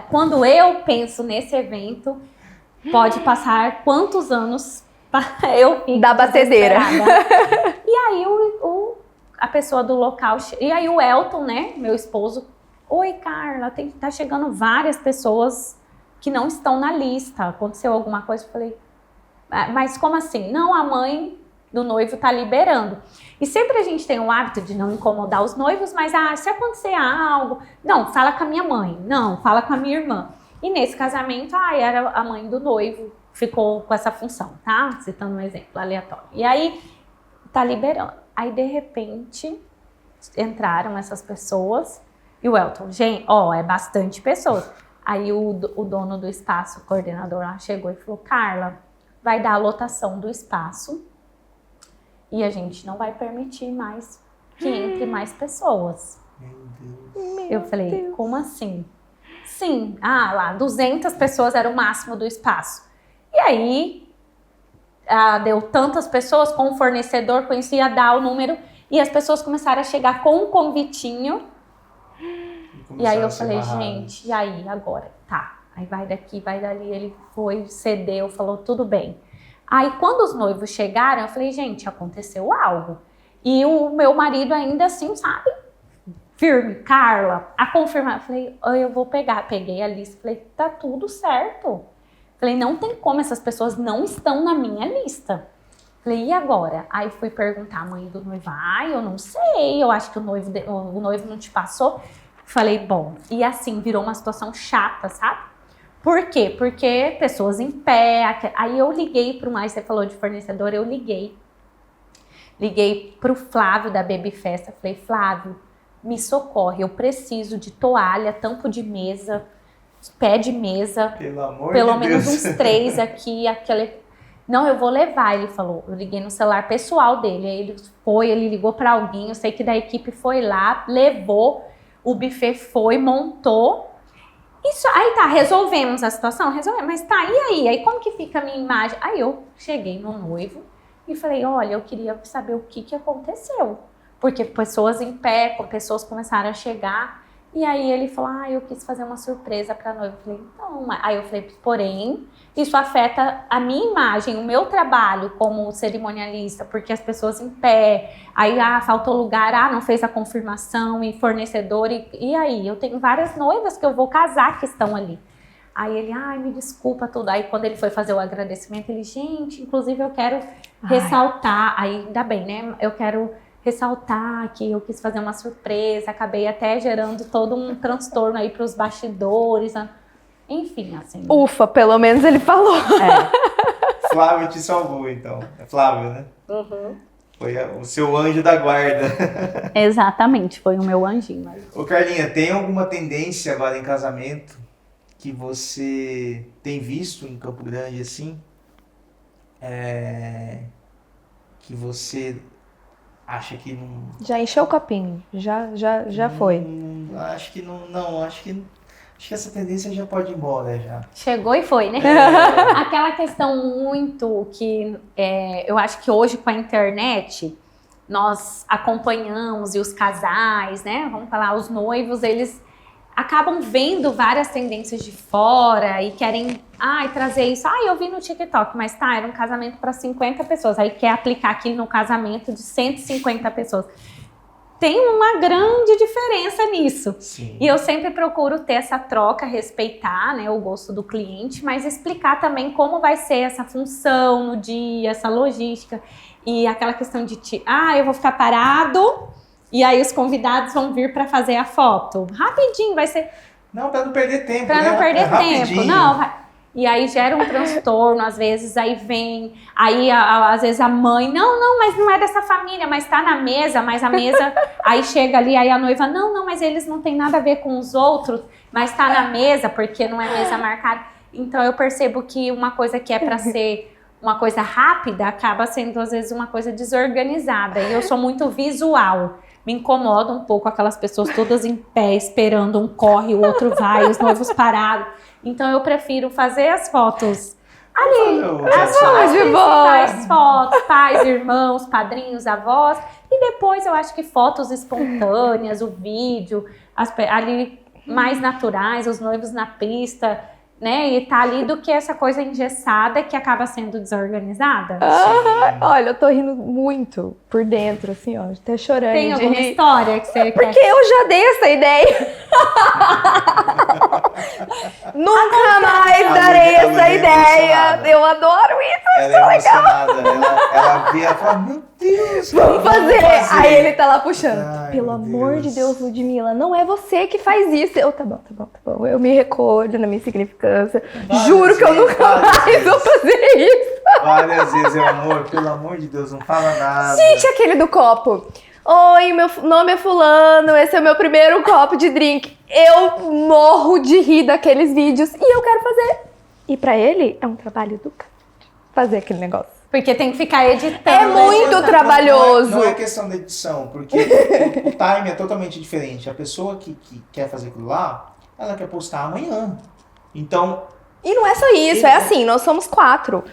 quando eu penso nesse evento, pode passar quantos anos eu fico da batedeira. E aí a pessoa do local, e aí o Elton, né, meu esposo, oi Carla, tá chegando várias pessoas que não estão na lista, aconteceu alguma coisa? Eu falei, mas como assim? Não, a mãe do noivo tá liberando. E sempre a gente tem o hábito de não incomodar os noivos, mas se acontecer algo, não, fala com a minha mãe, não, fala com a minha irmã. E nesse casamento, era a mãe do noivo, ficou com essa função, tá? Citando um exemplo aleatório. E aí, tá liberando. Aí, de repente, entraram essas pessoas e o Elton, gente, é bastante pessoas. Aí o dono do espaço, o coordenador lá, chegou e falou, Carla, vai dar a lotação do espaço e a gente não vai permitir mais que entre mais pessoas. Meu Deus. Eu falei, como assim? Sim, lá, 200 pessoas era o máximo do espaço. E aí, deu tantas pessoas com o fornecedor, conhecia dar o número, e as pessoas começaram a chegar com um convitinho. E aí eu falei, gente, e aí, agora? Tá, aí vai daqui, vai dali. Ele foi, cedeu, falou, tudo bem. Aí quando os noivos chegaram, eu falei, gente, aconteceu algo. E o meu marido ainda assim, sabe? Firme, Carla, a confirmar. Falei, eu vou pegar. Peguei a lista, falei, tá tudo certo. Falei, não tem como, essas pessoas não estão na minha lista. Falei, e agora? Aí fui perguntar à mãe do noivo, eu não sei, eu acho que o noivo não te passou. Falei, bom, e assim, virou uma situação chata, sabe? Por quê? Porque pessoas em pé, aí eu liguei para você falou de fornecedor, eu liguei pro Flávio da Baby Festa, falei, Flávio, me socorre, eu preciso de toalha, tampo de mesa, pé de mesa, pelo menos uns 3 aqui, não, eu vou levar, ele falou, eu liguei no celular pessoal dele, aí ele ligou para alguém, eu sei que da equipe foi lá, levou, o buffet foi, montou, isso, aí tá, resolvemos a situação, mas tá, e aí? Aí como que fica a minha imagem? Aí eu cheguei no noivo e falei, olha, eu queria saber o que aconteceu, porque pessoas em pé, pessoas começaram a chegar, e aí ele falou, eu quis fazer uma surpresa pra noiva. Eu falei, então, aí eu falei, porém, isso afeta a minha imagem, o meu trabalho como cerimonialista, porque as pessoas em pé, aí, faltou lugar, não fez a confirmação, e fornecedor, e aí? Eu tenho várias noivas que eu vou casar que estão ali. Aí ele, me desculpa tudo. Aí quando ele foi fazer o agradecimento, ele, gente, inclusive eu quero ressaltar, aí ainda bem, né, eu quero ressaltar que eu quis fazer uma surpresa, acabei até gerando todo um transtorno aí para os bastidores, enfim, assim. Ufa, pelo menos ele falou. Flávio te salvou, então. É Flávio, né? Uhum. Foi o seu anjo da guarda. Exatamente, foi o meu anjinho. Ô Carlinha, tem alguma tendência agora em casamento que você tem visto em Campo Grande, assim? Que você acha que não... Já encheu o copinho, já foi. Acho que não, acho que essa tendência já pode ir embora já. Chegou e foi, né? Aquela questão muito que eu acho que hoje com a internet nós acompanhamos e os casais, né? Vamos falar, os noivos, eles acabam vendo várias tendências de fora e querem trazer isso. Eu vi no TikTok, mas era um casamento para 50 pessoas. Aí quer aplicar aquilo no casamento de 150 pessoas. Tem uma grande diferença nisso. Sim. E eu sempre procuro ter essa troca, respeitar, né, o gosto do cliente, mas explicar também como vai ser essa função no dia, essa logística. E aquela questão de, eu vou ficar parado... E aí os convidados vão vir para fazer a foto. Rapidinho, vai ser... Não, para não perder tempo, Para não perder tempo, rapidinho. não. E aí gera um transtorno, às vezes, aí vem... Aí, às vezes, a mãe... Não, mas não é dessa família, mas tá na mesa, mas a mesa... Aí chega ali, aí a noiva... Não, mas eles não tem nada a ver com os outros, mas tá na mesa, porque não é mesa marcada. Então, eu percebo que uma coisa que é para ser... uma coisa rápida, acaba sendo, às vezes, uma coisa desorganizada. E eu sou muito visual. Me incomoda um pouco aquelas pessoas todas em pé, esperando, um corre, o outro vai, os noivos parados. Então, eu prefiro fazer as fotos ali, as fotos, pais, irmãos, padrinhos, avós. E depois, eu acho que fotos espontâneas, o vídeo, ali mais naturais, os noivos na pista... né, e tá ali do que essa coisa engessada que acaba sendo desorganizada. Olha, eu tô rindo muito por dentro, assim, ó, até chorando. Tem alguma história que você Porque eu já dei essa ideia. Nunca mais darei essa ideia. Eu adoro isso, ela é emocionada. Ela vê, ela fala, meu Deus, vamos fazer. Aí ele tá lá puxando. Ai, pelo meu amor Deus. de Deus, Ludmilla, não é você que faz isso. Eu, tá bom. Eu me recolho na minha insignificância. Juro que eu nunca mais vou fazer isso. Várias vezes, amor, pelo amor de Deus, não fala nada. Gente, aquele do copo. Oi, meu nome é fulano, esse é o meu primeiro copo de drink. Eu morro de rir daqueles vídeos e eu quero fazer. E pra ele é um trabalho do cara fazer aquele negócio. Porque tem que ficar editando. É muito trabalhoso. Não é questão da edição, porque o time é totalmente diferente. A pessoa que quer fazer aquilo lá, ela quer postar amanhã. Então, E não é só isso, é assim, nós somos 4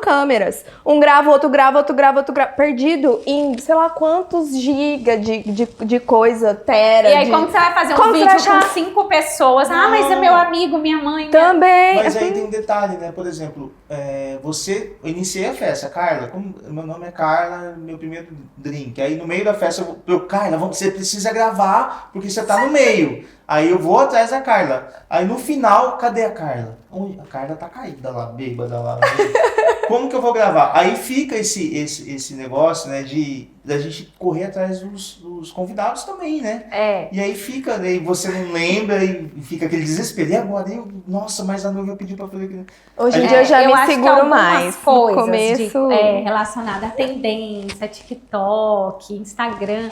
câmeras. Um grava, outro grava, outro grava, outro grava. Perdido em, sei lá, quantos giga de coisa, tera. E aí, como você vai fazer um vídeo com 5 pessoas? Ah, mas é meu amigo, minha mãe. Também. Mas aí tem um detalhe, né? Por exemplo, eu iniciei a festa, Carla, meu nome é Carla, meu primeiro drink. Aí no meio da festa, Carla, você precisa gravar, porque você tá no meio. Aí eu vou atrás da Carla. Aí no final, cadê a Carla? A Carla tá caída lá, bêbada lá. Como que eu vou gravar? Aí fica esse negócio, né, da gente correr atrás dos convidados também, né? E aí fica, né, e você não lembra e fica aquele desespero. E agora? Nossa, mas a noiva pediu pra fazer aquilo. Hoje em dia eu já me seguro mais. Coisas no começo... relacionadas à tendência, TikTok, Instagram.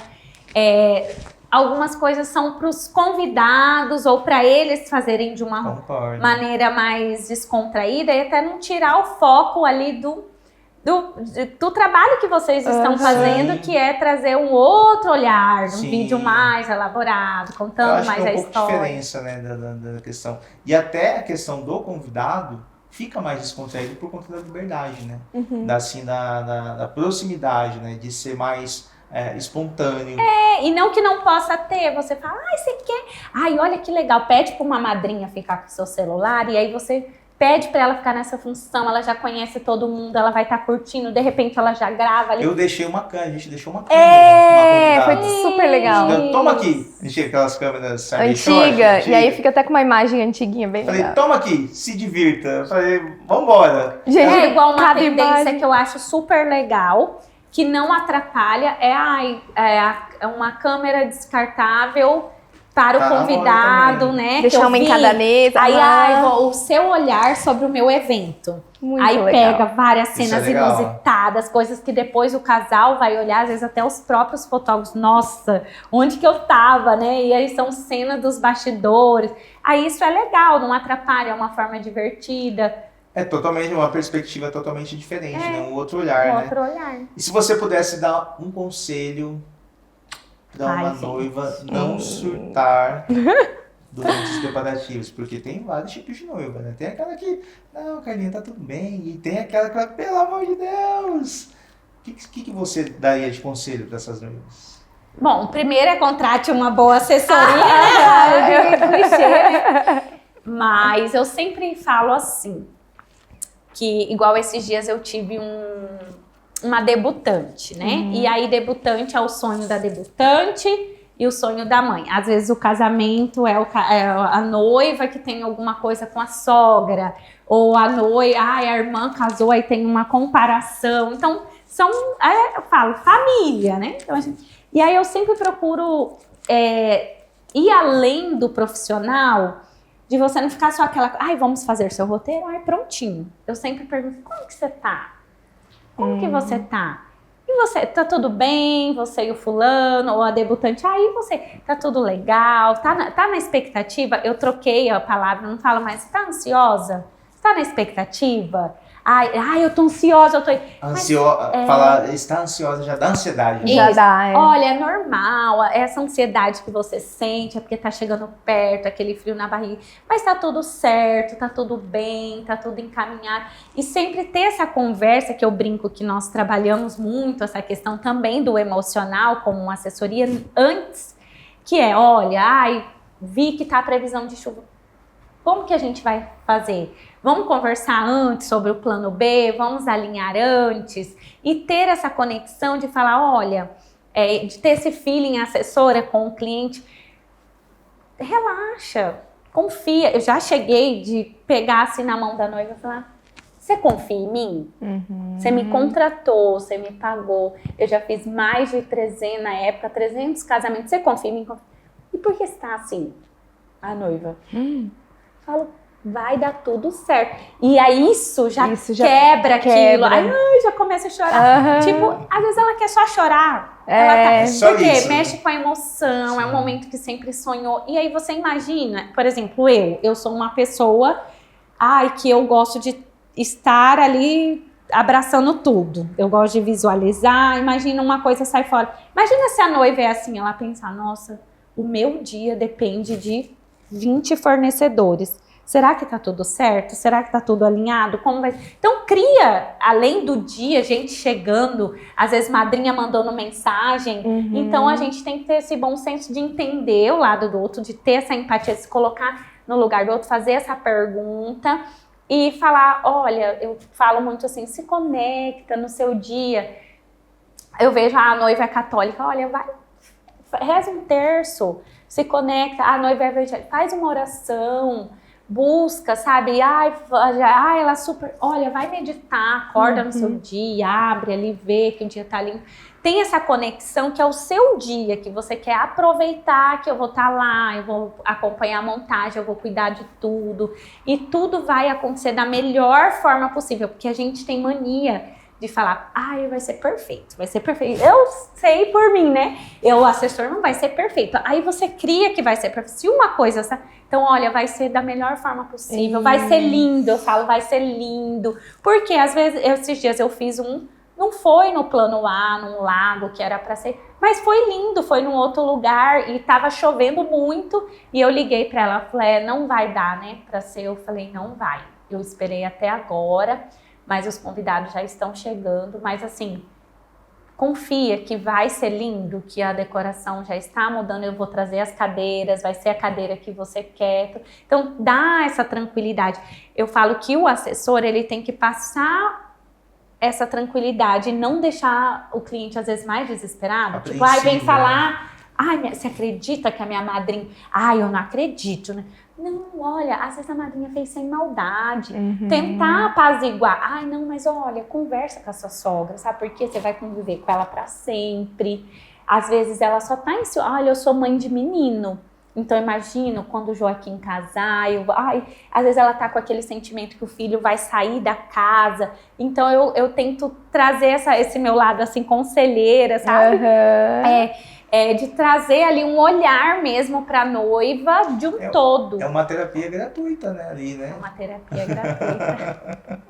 Algumas coisas são para os convidados ou para eles fazerem de uma maneira mais descontraída e até não tirar o foco ali do trabalho que vocês estão fazendo, que é trazer um outro olhar, um vídeo mais elaborado, contando mais a história. Tem diferença, né, da questão. E até a questão do convidado fica mais descontraído por conta da liberdade, né? Da proximidade, né? De ser mais espontâneo. E não que não possa ter, você fala, você quer? Olha que legal, pede para uma madrinha ficar com o seu celular e aí você pede para ela ficar nessa função, ela já conhece todo mundo, ela vai estar curtindo, de repente ela já grava ali. A gente deixou uma câmera. Foi super legal. Toma aqui. A gente tinha aquelas câmeras antiga, e aí fica até com uma imagem antiguinha bem legal. Falei, toma aqui, se divirta. Eu falei, vambora. Gente, igual uma tendência que eu acho super legal, que não atrapalha, é uma câmera descartável para o convidado, né? Deixar uma em cada mesa. Aí, o seu olhar sobre o meu evento. Muito aí legal. Pega várias cenas inusitadas, coisas que depois o casal vai olhar, às vezes até os próprios fotógrafos. Nossa, onde que eu tava, né? E aí são cenas dos bastidores. Aí isso é legal, não atrapalha, é uma forma divertida. É totalmente uma perspectiva totalmente diferente, né? Um outro olhar, outro olhar. E se você pudesse dar um conselho para uma noiva não surtar durante os preparativos, porque tem vários tipos de noiva, né? Tem aquela que, não, Carlinha, tá tudo bem, e tem aquela que, pelo amor de Deus, o que você daria de conselho para essas noivas? Bom, primeiro é contrate uma boa assessoria, né? Mas eu sempre falo assim, que igual esses dias eu tive uma debutante, né? E aí debutante é o sonho da debutante e o sonho da mãe. Às vezes o casamento é a noiva que tem alguma coisa com a sogra, ou a noiva, a irmã casou, aí tem uma comparação. Então, eu falo, família, né? Então, e aí eu sempre procuro ir além do profissional, de você não ficar só aquela, vamos fazer seu roteiro, prontinho. Eu sempre pergunto, como que você tá? Como que você tá? E você, tá tudo bem? Você e o fulano, ou a debutante, e você, tá tudo legal? Tá na expectativa? Eu troquei a palavra, não falo mais, tá ansiosa? Tá na expectativa? Eu tô ansiosa, eu tô... Falar, está ansiosa já dá ansiedade. Já dá, Olha, é normal, essa ansiedade que você sente é porque tá chegando perto, aquele frio na barriga, mas tá tudo certo, tá tudo bem, tá tudo encaminhado. E sempre ter essa conversa, que eu brinco que nós trabalhamos muito, essa questão também do emocional, como uma assessoria antes, que é, olha, vi que tá a previsão de chuva. Como que a gente vai fazer? Vamos conversar antes sobre o plano B, vamos alinhar antes e ter essa conexão de falar, olha, de ter esse feeling assessora com o cliente. Relaxa, confia. Eu já cheguei de pegar assim na mão da noiva e falar, você confia em mim? Você me contratou, você me pagou. Eu já fiz mais de 300, na época, 300 casamentos. Você confia em mim? E por que está assim, a noiva? Falo, vai dar tudo certo. E aí isso já quebra aquilo. Aí já começa a chorar. Tipo, às vezes ela quer só chorar. Porque isso, mexe com a emoção, é um momento que sempre sonhou. E aí você imagina, por exemplo, eu sou uma pessoa que eu gosto de estar ali abraçando tudo. Eu gosto de visualizar. Imagina uma coisa sai fora. Imagina se a noiva é assim, ela pensar, nossa, o meu dia depende de 20 fornecedores. Será que tá tudo certo? Será que tá tudo alinhado? Como vai? Então cria, além do dia, gente chegando, às vezes madrinha mandando mensagem. Então a gente tem que ter esse bom senso de entender o lado do outro, de ter essa empatia, de se colocar no lugar do outro, fazer essa pergunta e falar, olha, eu falo muito assim, se conecta no seu dia. Eu vejo a noiva católica, olha, vai, reza um terço, se conecta, a noiva evangélica, faz uma oração, busca, sabe? Ela super, olha, vai meditar, acorda no seu dia, abre ali, vê que o dia tá limpo. Tem essa conexão que é o seu dia, que você quer aproveitar, que eu vou estar lá, eu vou acompanhar a montagem, eu vou cuidar de tudo. E tudo vai acontecer da melhor forma possível, porque a gente tem mania de falar, vai ser perfeito, vai ser perfeito. Eu sei por mim, né? O assessor não vai ser perfeito. Aí você cria que vai ser perfeito. Se uma coisa... Então, olha, vai ser da melhor forma possível, vai ser lindo. Eu falo, vai ser lindo. Porque, às vezes, esses dias eu fiz não foi no plano A, num lago que era pra ser, mas foi lindo, foi num outro lugar e tava chovendo muito. E eu liguei pra ela, falei, não vai dar, né, pra ser. Eu falei, não vai. Eu esperei até agora, mas os convidados já estão chegando. Mas assim, confia que vai ser lindo, que a decoração já está mudando, eu vou trazer as cadeiras, vai ser a cadeira que você quer. Então, dá essa tranquilidade. Eu falo que o assessor, ele tem que passar essa tranquilidade e não deixar o cliente, às vezes, mais desesperado. Tipo, vem falar, você acredita que a minha madrinha... eu não acredito, né? Não, olha, às vezes a madrinha fez sem maldade. Tentar apaziguar. Não, mas olha, conversa com a sua sogra, sabe? Porque você vai conviver com ela pra sempre. Às vezes ela só tá em... Olha, eu sou mãe de menino. Então, imagino quando o Joaquim casar, às vezes ela tá com aquele sentimento que o filho vai sair da casa. Então, eu tento trazer esse meu lado, assim, conselheira, sabe? De trazer ali um olhar mesmo pra noiva de um todo. É uma terapia gratuita, né, ali, né? É uma terapia gratuita.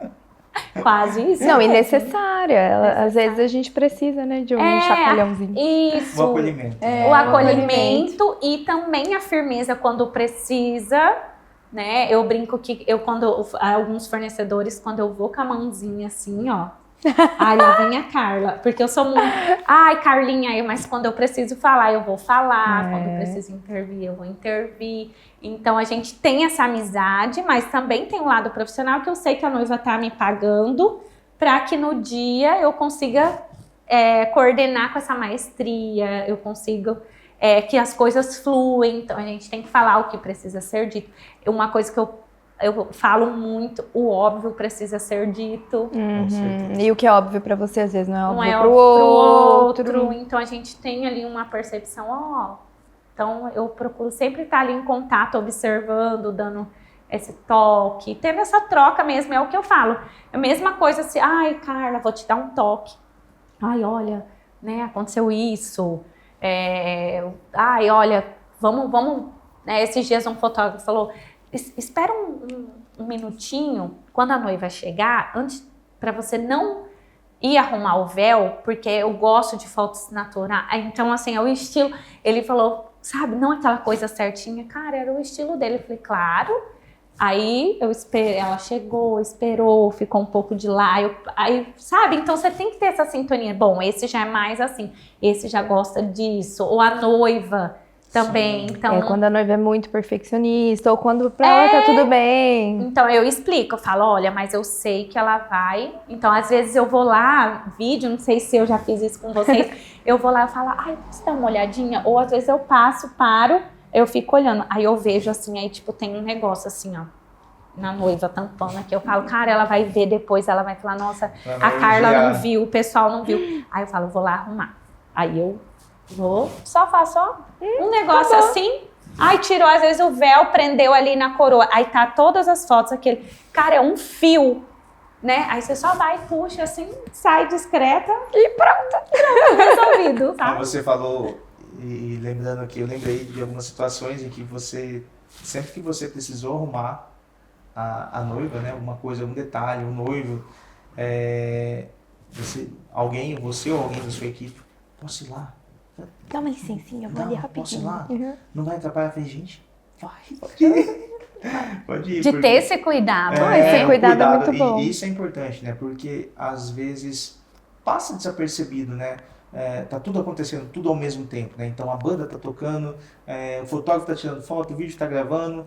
Quase isso. Não, e necessária. Às vezes a gente precisa, né, de um chacoalhãozinho. Isso. O acolhimento. O acolhimento e também a firmeza quando precisa, né? Eu brinco que alguns fornecedores, quando eu vou com a mãozinha assim, ó. Lá vem a Carla, porque eu sou muito... Carlinha, mas quando eu preciso falar, eu vou falar. Quando eu preciso intervir, eu vou intervir. Então, a gente tem essa amizade, mas também tem um lado profissional que eu sei que a noiva tá me pagando para que no dia eu consiga coordenar com essa maestria, eu consigo que as coisas fluem. Então, a gente tem que falar o que precisa ser dito. Uma coisa que eu falo muito, o óbvio precisa ser dito. E o que é óbvio pra você, às vezes, não é óbvio pro outro. Então, a gente tem ali uma percepção, Então, eu procuro sempre estar ali em contato, observando, dando esse toque, tendo essa troca mesmo, é o que eu falo. É a mesma coisa assim, Carla, vou te dar um toque. Olha, né, aconteceu isso. Olha, vamos... Esses dias um fotógrafo falou... Espera um minutinho, quando a noiva chegar, antes, para você não ir arrumar o véu, porque eu gosto de fotos naturais. Então, assim, é o estilo. Ele falou, sabe, não aquela coisa certinha. Cara, era o estilo dele. Eu falei, claro. Aí, eu esperei, ela chegou, esperou, ficou um pouco de lá. Sabe, então você tem que ter essa sintonia. Bom, esse já é mais assim, esse já gosta disso. Ou a noiva... também, então... quando a noiva é muito perfeccionista, ou quando pra ela tá tudo bem. Então, eu explico, eu falo, olha, mas eu sei que ela vai... Então, às vezes eu vou lá, vídeo, não sei se eu já fiz isso com vocês, eu vou lá e falo, você dá uma olhadinha? Ou às vezes eu paro, eu fico olhando. Aí eu vejo assim, aí tipo, tem um negócio assim, ó, na noiva tampando aqui. Eu falo, cara, ela vai ver depois, ela vai falar, nossa, a Carla não viu, o pessoal não viu. Aí eu falo, vou lá arrumar. Aí eu... só faço um negócio assim, tirou às vezes o véu, prendeu ali na coroa, aí tá todas as fotos, aquele, cara, é um fio, né, aí você só vai, puxa assim, sai discreta e pronto, resolvido, tá? Como você falou, e lembrando que eu lembrei de algumas situações em que você, sempre que você precisou arrumar a noiva, né, alguma coisa, um detalhe, um noivo, você ou alguém da sua equipe, posso ir lá? Dá uma licencinha, eu vou ali rapidinho. Posso ir lá? Uhum. Não vai atrapalhar? Eu falei, gente, pode ir. Pode ir. De ter esse cuidado. Esse o cuidado é muito bom. E isso é importante, né? Porque às vezes passa desapercebido, né? Tá tudo acontecendo, tudo ao mesmo tempo, né? Então a banda tá tocando, o fotógrafo tá tirando foto, o vídeo tá gravando,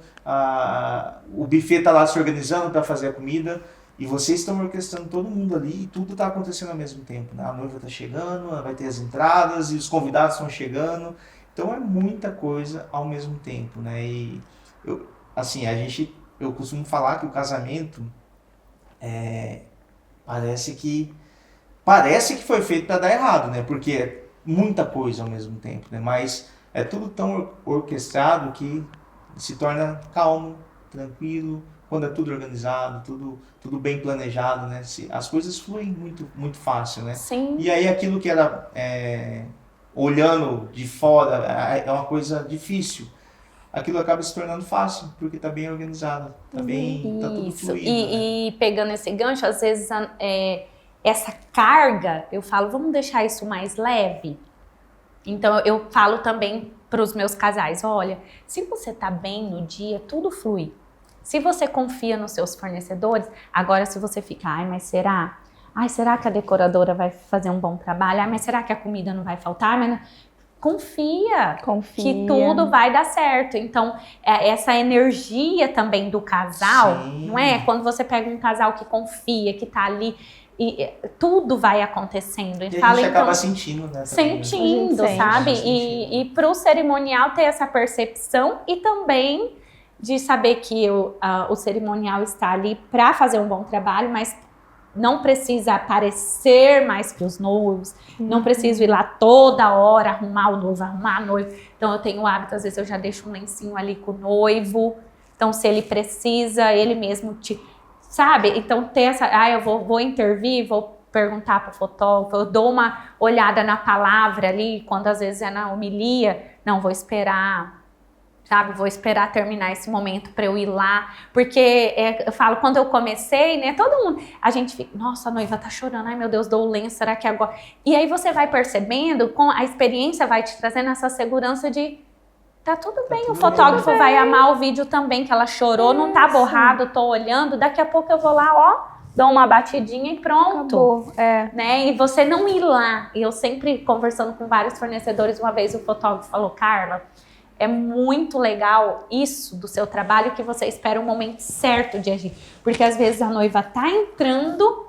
o buffet tá lá se organizando para fazer a comida e vocês estão orquestrando todo mundo ali e tudo tá acontecendo ao mesmo tempo, né? A noiva tá chegando, vai ter as entradas e os convidados estão chegando, então é muita coisa ao mesmo tempo, né? E eu costumo falar que o casamento parece que foi feito para dar errado, né? Porque é muita coisa ao mesmo tempo, né? Mas é tudo tão orquestrado que se torna calmo, tranquilo, quando é tudo organizado, tudo bem planejado, né? As coisas fluem muito, muito fácil, né? Sim. E aí aquilo que era olhando de fora é uma coisa difícil. Aquilo acaba se tornando fácil, porque está bem organizado, tá tudo Isso. fluido. E pegando esse gancho, às vezes essa carga, eu falo, vamos deixar isso mais leve? Então eu falo também para os meus casais, olha, se você tá bem no dia, tudo flui. Se você confia nos seus fornecedores, agora se você fica, mas será? Será que a decoradora vai fazer um bom trabalho? Mas será que a comida não vai faltar? Confia que tudo vai dar certo. Então, essa energia também do casal, Sim. não é? Quando você pega um casal que confia, que tá ali, e tudo vai acontecendo. E a gente acaba sentindo, né? Sentindo, sabe? E pro cerimonial ter essa percepção e também de saber que o cerimonial está ali para fazer um bom trabalho, mas não precisa aparecer mais que os noivos, não preciso ir lá toda hora arrumar o noivo, arrumar a noiva. Então eu tenho o hábito, às vezes eu já deixo um lencinho ali com o noivo, então se ele precisa, ele mesmo sabe? Então ter essa, eu vou intervir, vou perguntar para o fotógrafo, eu dou uma olhada na palavra ali, quando às vezes é na homilia, não, vou esperar, sabe, vou esperar terminar esse momento para eu ir lá, porque eu falo, quando eu comecei, né, todo mundo, a gente fica, nossa, a noiva tá chorando, ai meu Deus, dou o lenço, será que agora? E aí você vai percebendo, com a experiência vai te trazendo essa segurança de, tá tudo bem, o fotógrafo vai amar o vídeo também, que ela chorou, não tá borrado, tô olhando, daqui a pouco eu vou lá, dou uma batidinha e pronto. Acabou, né? E você não ir lá, e eu sempre conversando com vários fornecedores, uma vez o fotógrafo falou, Carla, é muito legal isso do seu trabalho, que você espera o momento certo de agir. Porque às vezes a noiva tá entrando,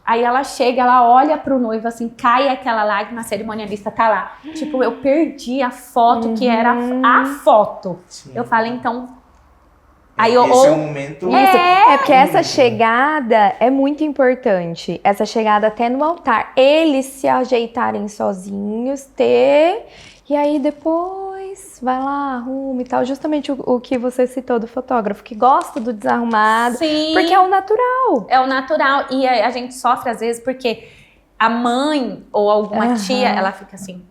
aí ela chega, ela olha pro noivo assim, cai aquela lágrima, a cerimonialista tá lá. Tipo, eu perdi a foto que era a foto. Sim. Eu falo, então... Aí esse é um momento... porque essa chegada é muito importante. Essa chegada até no altar. Eles se ajeitarem sozinhos, e aí depois vai lá, arruma e tal. Justamente o que você citou do fotógrafo, que gosta do desarrumado. Sim. Porque é o natural. É o natural. E a gente sofre às vezes porque a mãe ou alguma tia, ela fica assim,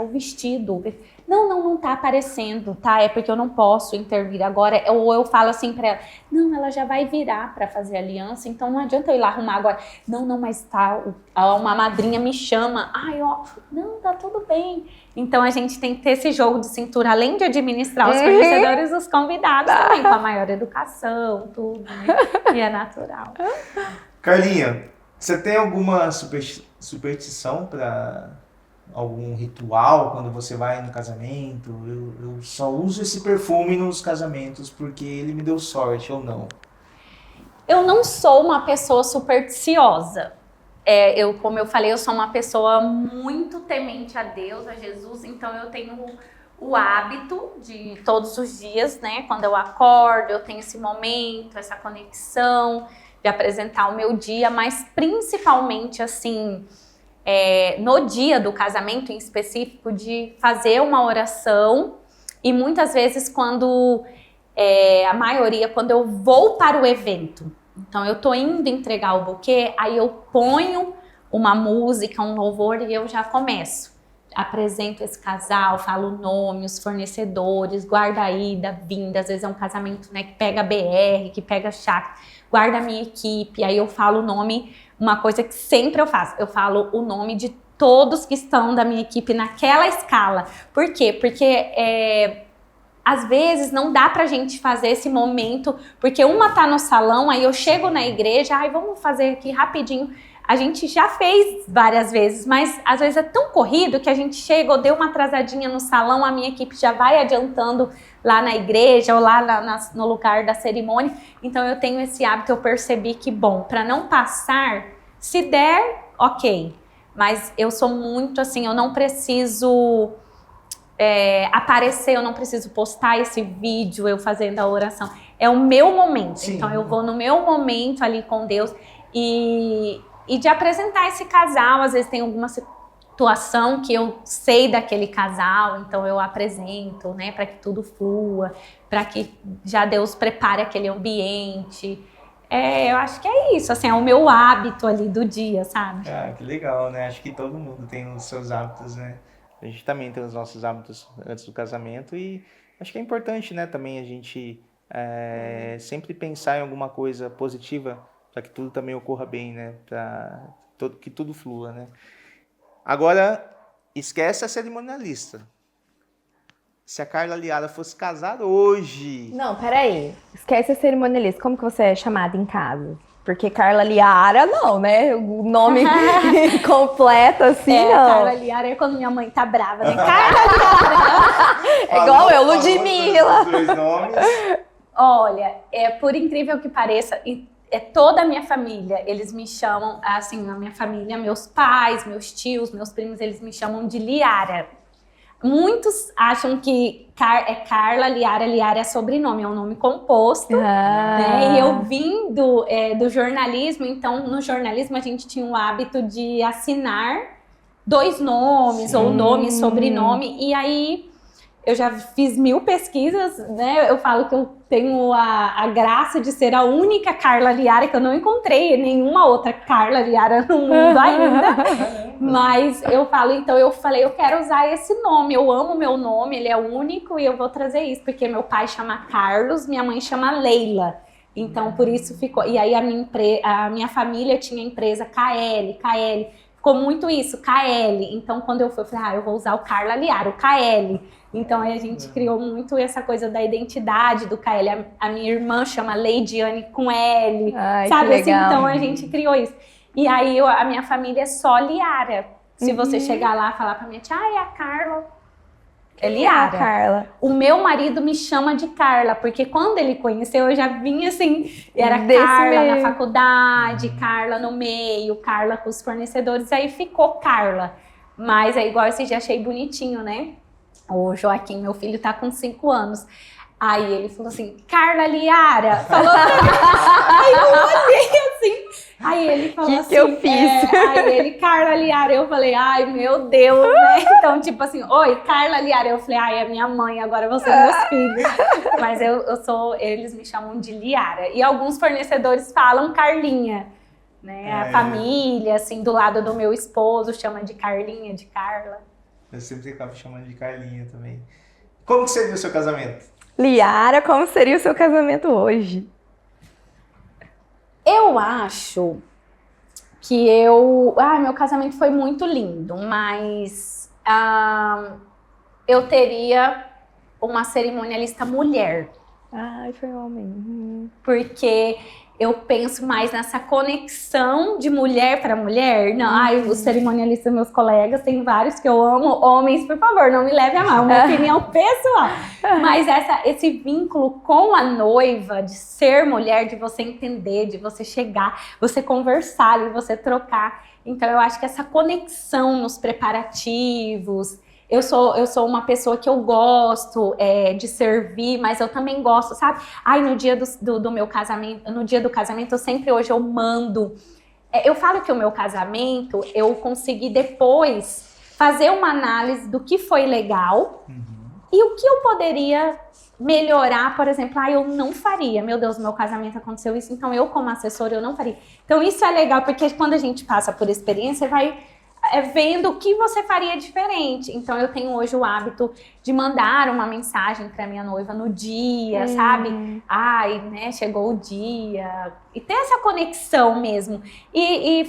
o vestido. Não tá aparecendo, tá? É porque eu não posso intervir agora. Ou eu falo assim pra ela, não, ela já vai virar pra fazer aliança, então não adianta eu ir lá arrumar agora. Não, mas tá, uma madrinha me chama. Não, tá tudo bem. Então a gente tem que ter esse jogo de cintura, além de administrar os fornecedores, os convidados também, com a maior educação, tudo, né? E é natural. Carlinha, você tem alguma superstição para algum ritual quando você vai no casamento? Eu só uso esse perfume nos casamentos porque ele me deu sorte ou não. Eu não sou uma pessoa supersticiosa. Como eu falei, eu sou uma pessoa muito temente a Deus, a Jesus, então eu tenho o hábito de todos os dias, né? Quando eu acordo, eu tenho esse momento, essa conexão de apresentar o meu dia, mas principalmente assim, no dia do casamento em específico, de fazer uma oração. E muitas vezes quando a maioria, quando eu vou para o evento, então eu tô indo entregar o buquê, aí eu ponho uma música, um louvor e eu já começo. apresento esse casal, falo o nome, os fornecedores, guarda a ida, vinda, às vezes é um casamento, né, que pega BR, que pega chácara, guarda a minha equipe, aí eu falo o nome, uma coisa que sempre eu faço, eu falo o nome de todos que estão da minha equipe naquela escala. Por quê? Porque às vezes não dá pra gente fazer esse momento, porque uma tá no salão, aí eu chego na igreja, vamos fazer aqui rapidinho. A gente já fez várias vezes, mas às vezes é tão corrido que a gente chega ou deu uma atrasadinha no salão, a minha equipe já vai adiantando lá na igreja ou lá no lugar da cerimônia. Então eu tenho esse hábito, eu percebi que, bom, para não passar, se der, ok. Mas eu sou muito assim, eu não preciso aparecer, eu não preciso postar esse vídeo, eu fazendo a oração. É o meu momento. Sim. Então eu vou no meu momento ali com Deus e de apresentar esse casal. Às vezes tem alguma situação que eu sei daquele casal, então eu apresento, né, para que tudo flua, para que já Deus prepare aquele ambiente. Eu acho que é isso, assim, é o meu hábito ali do dia, sabe? Que legal, né? Acho que todo mundo tem os seus hábitos, né? A gente também tem os nossos hábitos antes do casamento e acho que é importante, né, também a gente sempre pensar em alguma coisa positiva para que tudo também ocorra bem, né? Para que tudo flua, né? Agora, esquece a cerimonialista. Se a Carla Liara fosse casar hoje... Não, peraí. Esquece a cerimonialista. Como que você é chamada em casa? Porque Carla Liara, não, né? O nome completo, assim, não. Carla Liara é quando minha mãe tá brava, né? Carla Liara! É igual eu, Ludmilla. Os dois nomes. Olha, por incrível que pareça, toda a minha família, eles me chamam, assim, a minha família, meus pais, meus tios, meus primos, eles me chamam de Liara. Muitos acham que é Carla Liara, Liara é sobrenome, é um nome composto, né? E eu vim do jornalismo, então no jornalismo a gente tinha o hábito de assinar 2 nomes, ou nome e sobrenome, e aí eu já fiz 1000 pesquisas, né? Eu falo que eu tenho a graça de ser a única Carla Liara, que eu não encontrei nenhuma outra Carla Liara no mundo ainda. Mas eu falo, então eu falei, eu quero usar esse nome, eu amo meu nome, ele é único e eu vou trazer isso, porque meu pai chama Carlos, minha mãe chama Leila. Então por isso ficou. E aí a minha família tinha a empresa KL. Ficou muito isso, KL. Então quando eu fui, eu falei, eu vou usar o Carla Liara, o KL. Então aí a gente criou muito essa coisa da identidade do KL. A minha irmã chama Leidiane com L, sabe assim? Então a gente criou isso. E aí a minha família é só Liara. Se você chegar lá e falar pra minha tia, é a Carla. É Liara. Carla. O meu marido me chama de Carla, porque quando ele conheceu, eu já vinha assim, era Desse Carla meio. na faculdade, Carla no meio, Carla com os fornecedores, aí ficou Carla. Mas é igual esse dia, achei bonitinho, né? O Joaquim, meu filho, tá com 5 anos. Aí ele falou assim, Carla Liara. Falou pra mim. Aí eu olhei assim. Aí ele falou assim. Que eu fiz? Aí ele, Carla Liara. Eu falei, ai, meu Deus, né? Então, tipo assim, oi, Carla Liara. Eu falei, ai, é minha mãe, agora você é meus filhos. Mas eles me chamam de Liara. E alguns fornecedores falam Carlinha, né? A família, assim, do lado do meu esposo, chama de Carlinha, de Carla. Eu sempre acabo chamando de Carlinha também. Como que seria o seu casamento? Liara, como seria o seu casamento hoje? Eu acho que meu casamento foi muito lindo, mas eu teria uma cerimonialista mulher. Ai, foi homem. Porque eu penso mais nessa conexão de mulher para mulher. Não, os cerimonialistas, meus colegas, tem vários que eu amo. Homens, por favor, não me leve a mal, é uma opinião pessoal. Mas esse vínculo com a noiva, de ser mulher, de você entender, de você chegar, você conversar e você trocar. Então eu acho que essa conexão nos preparativos. Eu sou uma pessoa que eu gosto de servir, mas eu também gosto, sabe? No dia do meu casamento, no dia do casamento, hoje eu mando. Eu falo que o meu casamento, eu consegui depois fazer uma análise do que foi legal e o que eu poderia melhorar, por exemplo, eu não faria. Meu Deus, no meu casamento aconteceu isso, então eu como assessora, eu não faria. Então isso é legal, porque quando a gente passa por experiência, vendo o que você faria diferente. Então eu tenho hoje o hábito de mandar uma mensagem para minha noiva no dia, sabe? Ai, né, chegou o dia. E ter essa conexão mesmo. E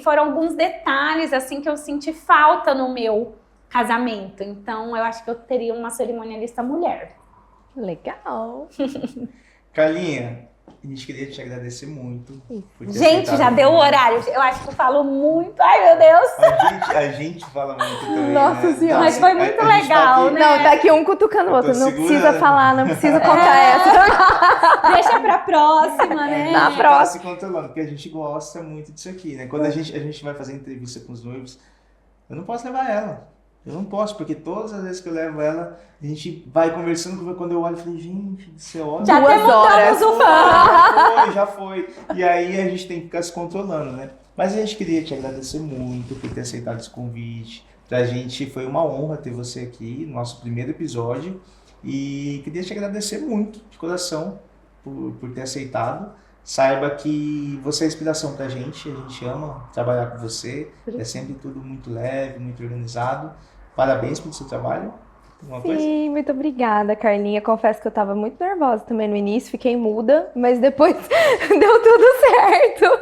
foram alguns detalhes assim que eu senti falta no meu casamento. Então eu acho que eu teria uma cerimonialista mulher. Legal. Carlinha, a gente queria te agradecer muito. Por ter Gente, aceitado já deu o convite. horário. Eu acho que eu falo muito. Ai, meu Deus. A gente fala muito também, Nossa né? Senhora. Mas foi muito legal, né? Não, tá aqui um cutucando o Eu outro. tô Não segurando. precisa falar, não precisa contar essa. Deixa pra próxima, né? Na A gente tá próxima. se controlando, porque a gente gosta muito disso aqui, né? Quando a gente vai fazer entrevista com os noivos, eu não posso levar ela. Eu não posso, porque todas as vezes que eu levo ela, a gente vai conversando, quando eu olho, eu falei, gente do céu, olha. Já até 2 horas. montamos o fã. Já foi. E aí a gente tem que ficar se controlando, né? Mas a gente queria te agradecer muito por ter aceitado esse convite. Pra gente foi uma honra ter você aqui no nosso primeiro episódio. E queria te agradecer muito, de coração, por ter aceitado. Saiba que você é inspiração pra gente, a gente ama trabalhar com você. É sempre tudo muito leve, muito organizado. Parabéns pelo seu trabalho. Alguma coisa? Sim, muito obrigada, Carlinha. Confesso que eu tava muito nervosa também no início, fiquei muda, mas depois deu tudo certo.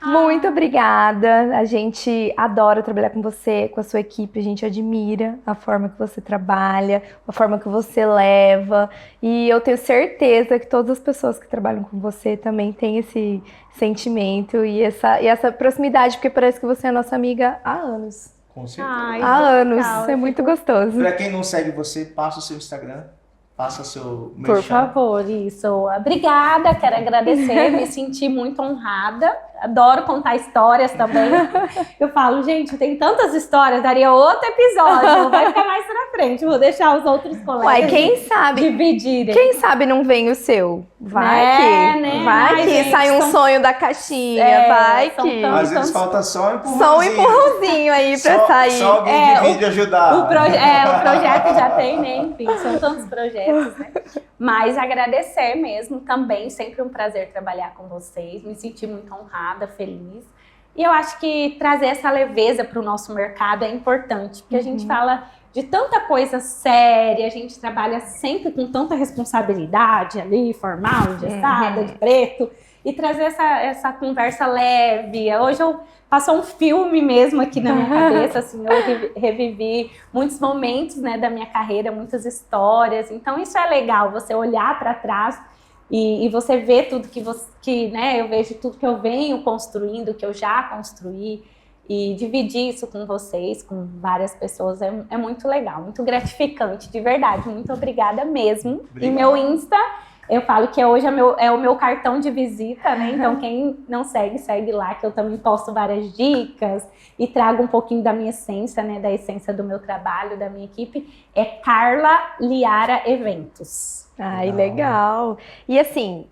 Muito obrigada. A gente adora trabalhar com você, com a sua equipe. A gente admira a forma que você trabalha, a forma que você leva. E eu tenho certeza que todas as pessoas que trabalham com você também têm esse sentimento e essa proximidade, porque parece que você é nossa amiga há anos. Com certeza. Ai, Há anos. legal. É muito gostoso. Pra quem não segue você, passa o seu Instagram, passa o seu Por merchan. favor, isso. Obrigada, quero agradecer, me senti muito honrada. Adoro contar histórias também. Eu falo, gente, tem tantas histórias, daria outro episódio. Vai ficar mais pra frente, vou deixar os outros colegas Uai, quem sabe? dividirem. Quem sabe não vem o seu? Vai Né, que, né? vai Ai, que gente, sai um são- sonho da caixinha, É, vai são que. tão- Às vezes falta só um empurrãozinho. Só um empurrãozinho aí pra sair. Só alguém É, de vídeo ajudar. O projeto já tem, né? Enfim, são tantos projetos, né? Mas agradecer mesmo também, sempre um prazer trabalhar com vocês. Me senti muito honrada, feliz. E eu acho que trazer essa leveza para o nosso mercado é importante, porque a gente fala de tanta coisa séria, a gente trabalha sempre com tanta responsabilidade ali, formal, engessada, de preto, e trazer essa conversa leve. Hoje passou um filme mesmo aqui na minha cabeça, assim, eu revivi muitos momentos, né, da minha carreira, muitas histórias. Então isso é legal, você olhar para trás e você ver tudo que né, eu vejo tudo que eu venho construindo, que eu já construí, e dividir isso com vocês, com várias pessoas, é muito legal, muito gratificante, de verdade. Muito obrigada mesmo. Obrigado. E meu Insta, eu falo que hoje é o meu cartão de visita, né? Então quem não segue, segue lá, que eu também posto várias dicas e trago um pouquinho da minha essência, né? Da essência do meu trabalho, da minha equipe. É Carla Liara Eventos. Ai, legal. E assim,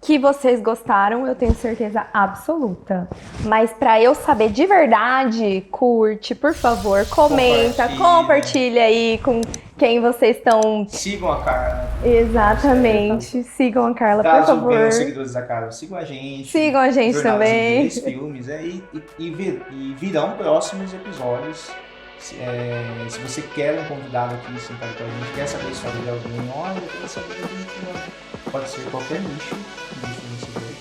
que vocês gostaram, eu tenho certeza absoluta. Mas pra eu saber de verdade, curte, por favor, comenta, compartilha aí com quem vocês estão. Sigam a Carla. Exatamente. Sigam a Carla, por Caso favor. venham seguidores da Carla, sigam a gente. Sigam a gente Jornadas também. Incríveis, filmes, e virão próximos episódios. Se você quer um convidado aqui sentado com a gente, quer saber a história de alguém, olha, eu quero saber da gente, pode ser qualquer nicho que você vê.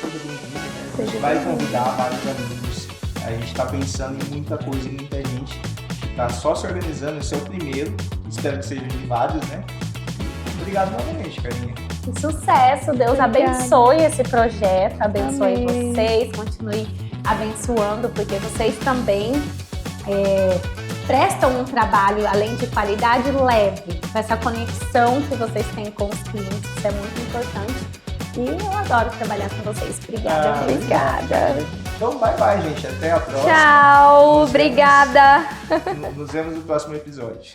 Seja bem-vindo, né? A gente vai convidar vários amigos. A gente está pensando em muita coisa e muita gente está só se organizando. Esse é o primeiro, espero que sejam de vários, né? Obrigado novamente, Carlinha. Sucesso, Deus Obrigada. abençoe esse projeto, abençoe Amém. vocês, continue abençoando, porque vocês também prestam um trabalho, além de qualidade, leve, com essa conexão que vocês têm com os clientes, isso é muito importante. E eu adoro trabalhar com vocês. Obrigada. Obrigada. Então, bye, gente. Até a próxima. Tchau, obrigada. Nos vemos no próximo episódio.